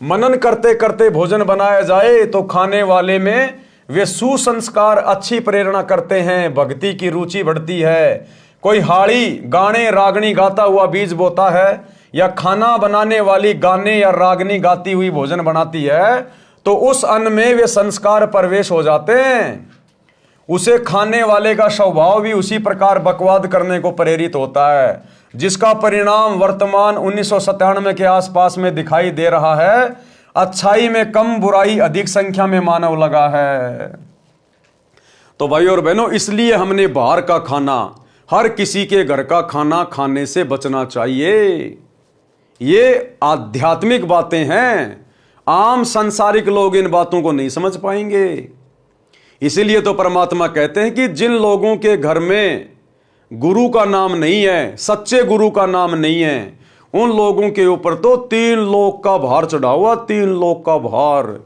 मनन करते करते भोजन बनाया जाए तो खाने वाले में वे सुसंस्कार अच्छी प्रेरणा करते हैं, भक्ति की रुचि बढ़ती है। कोई हाड़ी गाने रागनी गाता हुआ बीज बोता है या खाना बनाने वाली गाने या रागनी गाती हुई भोजन बनाती है तो उस अन्न में वे संस्कार प्रवेश हो जाते हैं। उसे खाने वाले का स्वभाव भी उसी प्रकार बकवाद करने को प्रेरित होता है, जिसका परिणाम वर्तमान 1997 के आसपास में दिखाई दे रहा है। अच्छाई में कम, बुराई अधिक संख्या में मानव लगा है। तो भाई और बहनों, इसलिए हमने बाहर का खाना, हर किसी के घर का खाना खाने से बचना चाहिए। ये आध्यात्मिक बातें हैं, आम सांसारिक लोग इन बातों को नहीं समझ पाएंगे। इसीलिए तो परमात्मा कहते हैं कि जिन लोगों के घर में गुरु का नाम नहीं है, सच्चे गुरु का नाम नहीं है, उन लोगों के ऊपर तो 3 लोक का भार चढ़ा हुआ, 3 लोक का भार।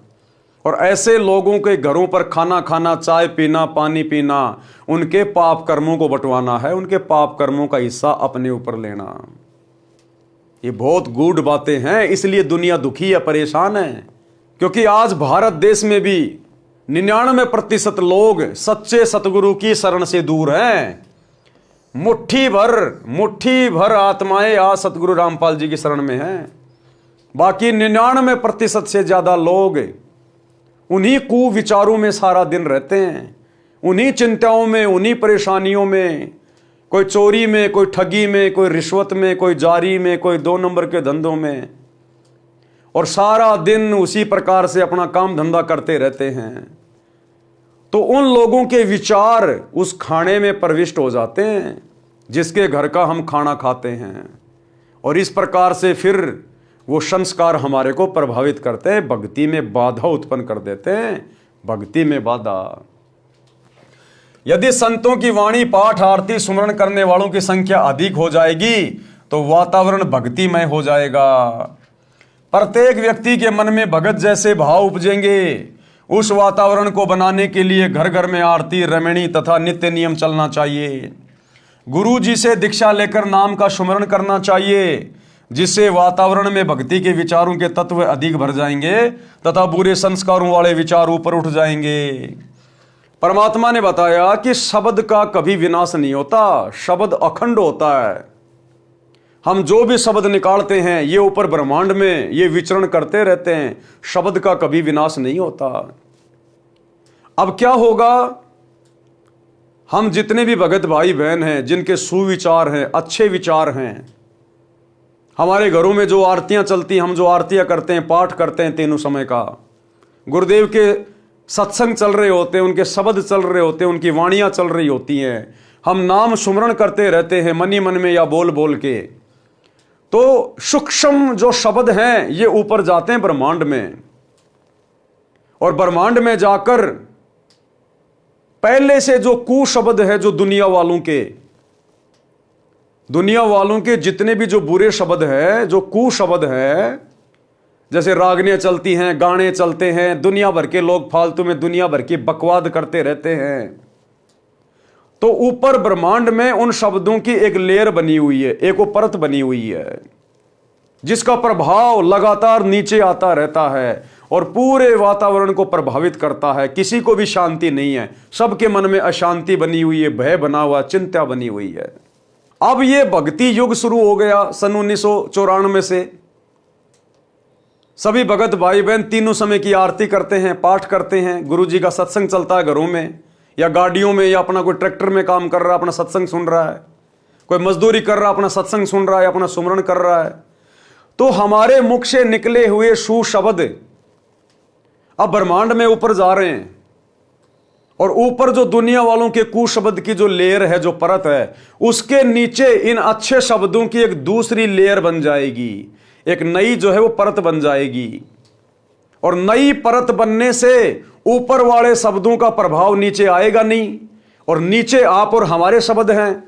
और ऐसे लोगों के घरों पर खाना खाना, चाय पीना, पानी पीना, उनके पाप कर्मों को बंटवाना है, उनके पाप कर्मों का हिस्सा अपने ऊपर लेना। ये बहुत गूढ़ बातें हैं। इसलिए दुनिया दुखी है, परेशान है, क्योंकि आज भारत देश में भी 99% लोग सच्चे सतगुरु की शरण से दूर हैं। मुट्ठी भर आत्माएं आज सतगुरु रामपाल जी की शरण में हैं। बाकी 99% से ज्यादा लोग उन्हीं कुविचारों में सारा दिन रहते हैं, उन्हीं चिंताओं में, उन्हीं परेशानियों में, कोई चोरी में, कोई ठगी में, कोई रिश्वत में, कोई जारी में, कोई 2 नंबर के धंधों में, और सारा दिन उसी प्रकार से अपना काम धंधा करते रहते हैं। तो उन लोगों के विचार उस खाने में प्रविष्ट हो जाते हैं जिसके घर का हम खाना खाते हैं, और इस प्रकार से फिर वो संस्कार हमारे को प्रभावित करते हैं, भक्ति में बाधा उत्पन्न कर देते हैं। भक्ति में बाधा। यदि संतों की वाणी, पाठ, आरती, सुमरण करने वालों की संख्या अधिक हो जाएगी तो वातावरण भक्तिमय हो जाएगा। प्रत्येक व्यक्ति के मन में भगत जैसे भाव उपजेंगे। उस वातावरण को बनाने के लिए घर घर में आरती, रमणी तथा नित्य नियम चलना चाहिए। गुरु जी से दीक्षा लेकर नाम का सुमरण करना चाहिए, जिससे वातावरण में भक्ति के विचारों के तत्व अधिक भर जाएंगे तथा बुरे संस्कारों वाले विचार ऊपर उठ जाएंगे। परमात्मा ने बताया कि शब्द का कभी विनाश नहीं होता, शब्द अखंड होता है। हम जो भी शब्द निकालते हैं ये ऊपर ब्रह्मांड में ये विचरण करते रहते हैं, शब्द का कभी विनाश नहीं होता। अब क्या होगा, हम जितने भी भगत भाई बहन हैं जिनके सुविचार हैं, अच्छे विचार हैं, हमारे घरों में जो आरतियां चलती हैं, हम जो आरतियां करते हैं, पाठ करते हैं तीनों समय का, गुरुदेव के सत्संग चल रहे होते हैं, उनके शब्द चल रहे होते हैं, उनकी वाणियां चल रही होती हैं, हम नाम सुमरण करते रहते हैं मनी मन में या बोल बोल के, तो सूक्ष्म जो शब्द हैं ये ऊपर जाते हैं ब्रह्मांड में, और ब्रह्मांड में जाकर पहले से जो कुशब्द है, जो दुनिया वालों के जितने भी जो बुरे शब्द है, जो कुशब्द है, जैसे रागनियां चलती हैं, गाने चलते हैं, दुनिया भर के लोग फालतू में दुनिया भर की बकवाद करते रहते हैं, तो ऊपर ब्रह्मांड में उन शब्दों की एक लेयर बनी हुई है, एक वो परत बनी हुई है, जिसका प्रभाव लगातार नीचे आता रहता है और पूरे वातावरण को प्रभावित करता है। किसी को भी शांति नहीं है, सबके मन में अशांति बनी हुई है, भय बना हुआ, चिंता बनी हुई है। अब ये भक्ति युग शुरू हो गया सन 1994 से। सभी भगत भाई बहन तीनों समय की आरती करते हैं, पाठ करते हैं, गुरु जी का सत्संग चलता है घरों में या गाड़ियों में, या अपना कोई ट्रैक्टर में काम कर रहा है अपना सत्संग सुन रहा है, कोई मजदूरी कर रहा है अपना सत्संग सुन रहा है, अपना सुमरण कर रहा है। तो हमारे मुख से निकले हुए सुशब्द अब ब्रह्मांड में ऊपर जा रहे हैं, और ऊपर जो दुनिया वालों के कुशब्द की जो लेयर है, जो परत है, उसके नीचे इन अच्छे शब्दों की एक दूसरी लेयर बन जाएगी, एक नई जो है वो परत बन जाएगी। और नई परत बनने से ऊपर वाले शब्दों का प्रभाव नीचे आएगा नहीं, और नीचे आप और हमारे शब्द हैं,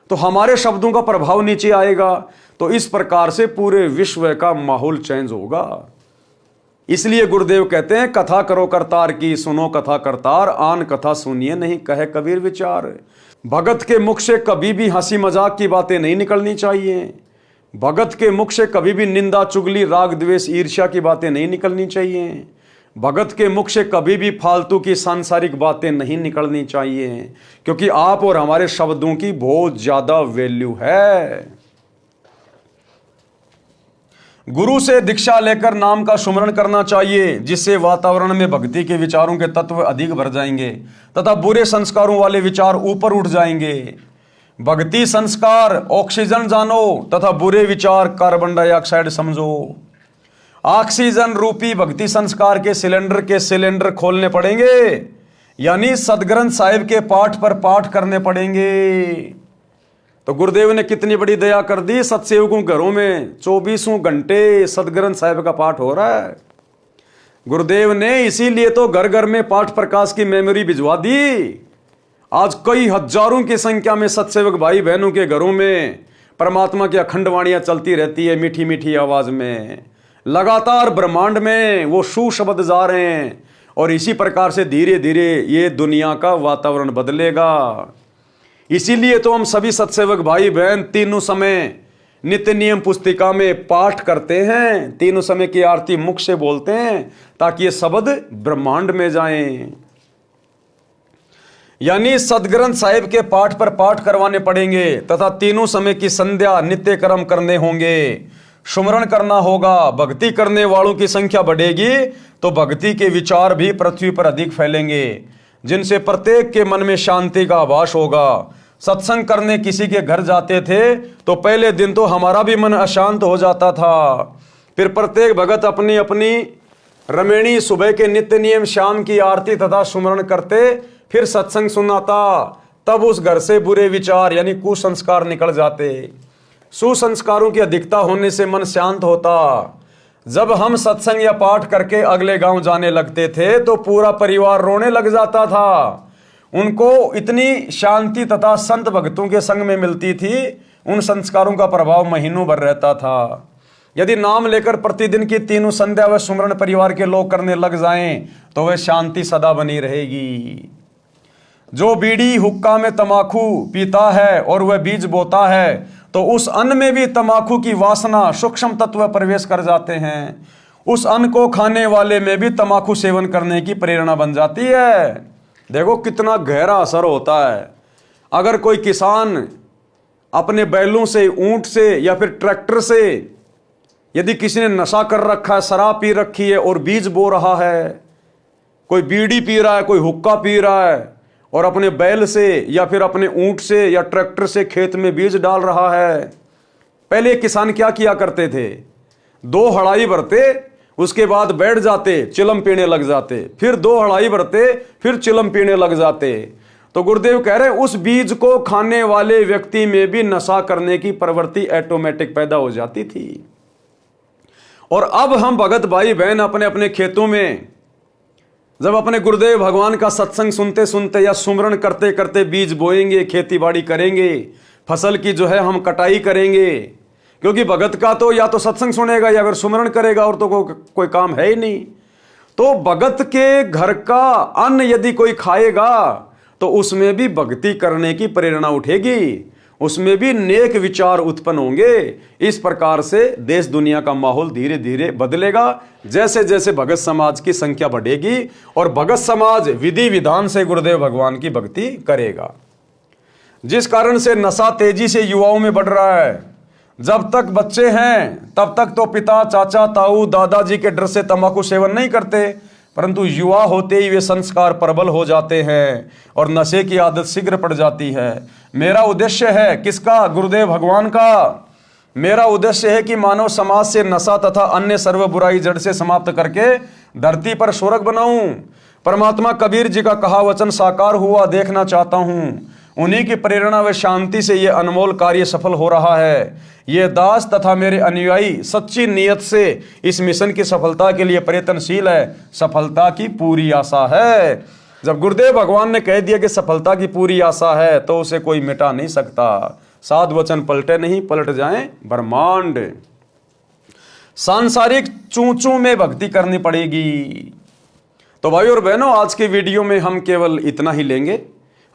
तो हमारे शब्दों का प्रभाव नीचे आएगा। तो इस प्रकार से पूरे विश्व का माहौल चेंज होगा। इसलिए गुरुदेव कहते हैं, कथा करो करतार की, सुनो कथा करतार, आन कथा सुनिए नहीं कहे कबीर विचार। भगत के मुख से कभी भी हंसी मजाक की बातें नहीं निकलनी चाहिए। भगत के मुख से कभी भी निंदा, चुगली, राग, द्वेष, ईर्ष्या की बातें नहीं निकलनी चाहिए। भगत के मुख से कभी भी फालतू की सांसारिक बातें नहीं निकलनी चाहिए, क्योंकि आप और हमारे शब्दों की बहुत ज्यादा वैल्यू है। गुरु से दीक्षा लेकर नाम का सुमरण करना चाहिए, जिससे वातावरण में भक्ति के विचारों के तत्व अधिक भर जाएंगे तथा बुरे संस्कारों वाले विचार ऊपर उठ जाएंगे। भक्ति संस्कार ऑक्सीजन जानो तथा बुरे विचार कार्बन डाइऑक्साइड समझो। ऑक्सीजन रूपी भक्ति संस्कार के सिलेंडर खोलने पड़ेंगे, यानी सदग्रंथ साहिब के पाठ पर पाठ करने पड़ेंगे। तो गुरुदेव ने कितनी बड़ी दया कर दी, सत्सेवकों घरों में 24 घंटे सदग्रंथ साहिब का पाठ हो रहा है। गुरुदेव ने इसीलिए तो घर घर में पाठ प्रकाश की मेमोरी भिजवा दी। आज कई हजारों की संख्या में सत्सेवक भाई बहनों के घरों में परमात्मा की अखंड वाणियां चलती रहती है, मीठी मीठी आवाज में। लगातार ब्रह्मांड में वो सुशब्द जा रहे हैं, और इसी प्रकार से धीरे धीरे ये दुनिया का वातावरण बदलेगा। इसीलिए तो हम सभी सत्सेवक भाई बहन तीनों समय नित्य नियम पुस्तिका में पाठ करते हैं, तीनों समय की आरती मुख से बोलते हैं, ताकि ये शब्द ब्रह्मांड में जाएं। यानी सदग्रंथ साहिब के पाठ पर पाठ करवाने पड़ेंगे तथा तीनों समय की संध्या नित्य कर्म करने होंगे, सुमरण करना होगा। भक्ति करने वालों की संख्या बढ़ेगी तो भक्ति के विचार भी पृथ्वी पर अधिक फैलेंगे, जिनसे प्रत्येक के मन में शांति का आभास होगा। सत्संग करने किसी के घर जाते थे तो पहले दिन तो हमारा भी मन अशांत हो जाता था, फिर प्रत्येक भगत अपनी अपनी रमेणी सुबह के नित्य नियम, शाम की आरती तथा सुमरण करते, फिर सत्संग सुनाता, तब उस घर से बुरे विचार यानी कुसंस्कार निकल जाते। सुसंस्कारों की अधिकता होने से मन शांत होता। जब हम सत्संग या पाठ करके अगले गांव जाने लगते थे तो पूरा परिवार रोने लग जाता था। उनको इतनी शांति तथा संत भक्तों के संग में मिलती थी, उन संस्कारों का प्रभाव महीनों भर रहता था। यदि नाम लेकर प्रतिदिन की तीनों संध्या व सुमरण परिवार के लोग करने लग जाएं तो वह शांति सदा बनी रहेगी। जो बीड़ी हुक्का में तमाकू पीता है और वह बीज बोता है तो उस अन्न में भी तमाकू की वासना सूक्ष्म तत्व प्रवेश कर जाते हैं। उस अन्न को खाने वाले में भी तमाकू सेवन करने की प्रेरणा बन जाती है। देखो कितना गहरा असर होता है। अगर कोई किसान अपने बैलों से, ऊंट से या फिर ट्रैक्टर से, यदि किसी ने नशा कर रखा है, शराब पी रखी है और बीज बो रहा है, कोई बीड़ी पी रहा है, कोई हुक्का पी रहा है और अपने बैल से या फिर अपने ऊंट से या ट्रैक्टर से खेत में बीज डाल रहा है। पहले किसान क्या किया करते थे, 2 हड़ाई भरते, उसके बाद बैठ जाते, चिलम पीने लग जाते, फिर 2 हड़ाई भरते, फिर चिलम पीने लग जाते। तो गुरुदेव कह रहे हैं उस बीज को खाने वाले व्यक्ति में भी नशा करने की प्रवृत्ति ऑटोमेटिक पैदा हो जाती थी। और अब हम भगत भाई बहन अपने अपने खेतों में जब अपने गुरुदेव भगवान का सत्संग सुनते सुनते या सुमरण करते करते बीज बोएंगे, खेती बाड़ी करेंगे, फसल की जो है हम कटाई करेंगे, क्योंकि भगत का तो या तो सत्संग सुनेगा या फिर सुमरण करेगा, और तो कोई काम है ही नहीं। तो भगत के घर का अन्न यदि कोई खाएगा तो उसमें भी भक्ति करने की प्रेरणा उठेगी, उसमें भी नेक विचार उत्पन्न होंगे। इस प्रकार से देश दुनिया का माहौल धीरे धीरे बदलेगा जैसे जैसे भगत समाज की संख्या बढ़ेगी और भगत समाज विधि विधान से गुरुदेव भगवान की भक्ति करेगा। जिस कारण से नशा तेजी से युवाओं में बढ़ रहा है। जब तक बच्चे हैं तब तक तो पिता, चाचा, ताऊ, दादाजी के डर से तंबाकू सेवन नहीं करते, परंतु युवा होते ही वे संस्कार प्रबल हो जाते हैं और नशे की आदत शीघ्र पड़ जाती है। मेरा उद्देश्य है किसका? गुरुदेव भगवान का। मेरा उद्देश्य है कि मानव समाज से नशा तथा अन्य सर्व बुराई जड़ से समाप्त करके धरती पर स्वर्ग बनाऊं। परमात्मा कबीर जी का कहा वचन साकार हुआ देखना चाहता हूं। उन्हीं की प्रेरणा व शांति से यह अनमोल कार्य सफल हो रहा है। ये दास तथा मेरे अनुयायी सच्ची नीयत से इस मिशन की सफलता के लिए प्रयत्नशील है। सफलता की पूरी आशा है। जब गुरुदेव भगवान ने कह दिया कि सफलता की पूरी आशा है तो उसे कोई मिटा नहीं सकता। साध वचन पलटे नहीं, पलट जाएं ब्रह्मांड। सांसारिक चूचू में भक्ति करनी पड़ेगी। तो भाई और बहनों, आज के वीडियो में हम केवल इतना ही लेंगे।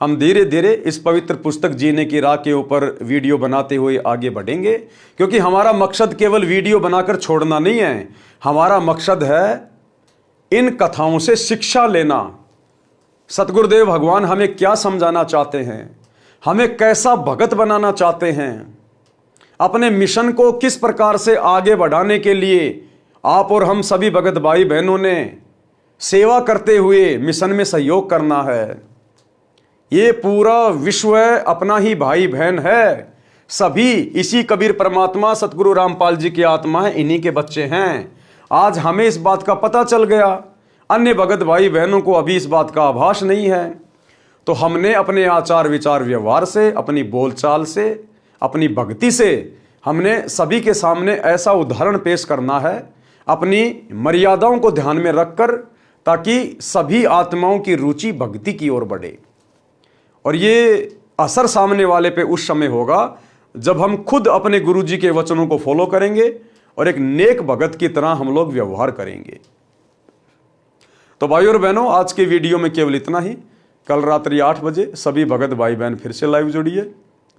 हम धीरे धीरे इस पवित्र पुस्तक जीने की राह के ऊपर वीडियो बनाते हुए आगे बढ़ेंगे, क्योंकि हमारा मकसद केवल वीडियो बनाकर छोड़ना नहीं है। हमारा मकसद है इन कथाओं से शिक्षा लेना। सतगुरुदेव भगवान हमें क्या समझाना चाहते हैं, हमें कैसा भगत बनाना चाहते हैं, अपने मिशन को किस प्रकार से आगे बढ़ाने के लिए आप और हम सभी भगत भाई बहनों ने सेवा करते हुए मिशन में सहयोग करना है। ये पूरा विश्व अपना ही भाई बहन है। सभी इसी कबीर परमात्मा सतगुरु रामपाल जी की आत्मा है, इन्हीं के बच्चे हैं। आज हमें इस बात का पता चल गया, अन्य भगत भाई बहनों को अभी इस बात का आभास नहीं है। तो हमने अपने आचार विचार व्यवहार से, अपनी बोलचाल से, अपनी भक्ति से हमने सभी के सामने ऐसा उदाहरण पेश करना है, अपनी मर्यादाओं को ध्यान में रखकर, ताकि सभी आत्माओं की रुचि भक्ति की ओर बढ़े। और ये असर सामने वाले पे उस समय होगा जब हम खुद अपने गुरुजी के वचनों को फॉलो करेंगे और एक नेक भगत की तरह हम लोग व्यवहार करेंगे। तो भाई और बहनों, आज के वीडियो में केवल इतना ही। कल रात्रि 8 बजे सभी भगत भाई बहन फिर से लाइव जुड़िए।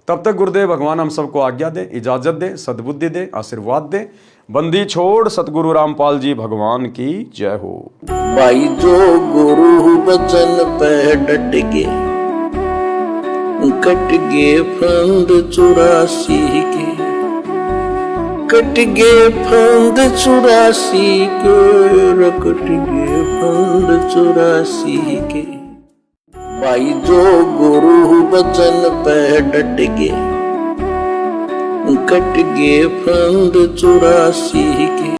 तब तक गुरुदेव भगवान हम सबको आज्ञा दें, इजाजत दें, सद्बुद्धि दें, आशीर्वाद दें। बंदी छोड़ सतगुरु रामपाल जी भगवान की जय हो। भाई जो गुरु वचन पे डट गए, कट गए फंद 84 के, कट गए फंद 84 के, कट गए फंद 84 के। भाई जो गुरु वचन पे डट गए, कट गए फंद 84 के।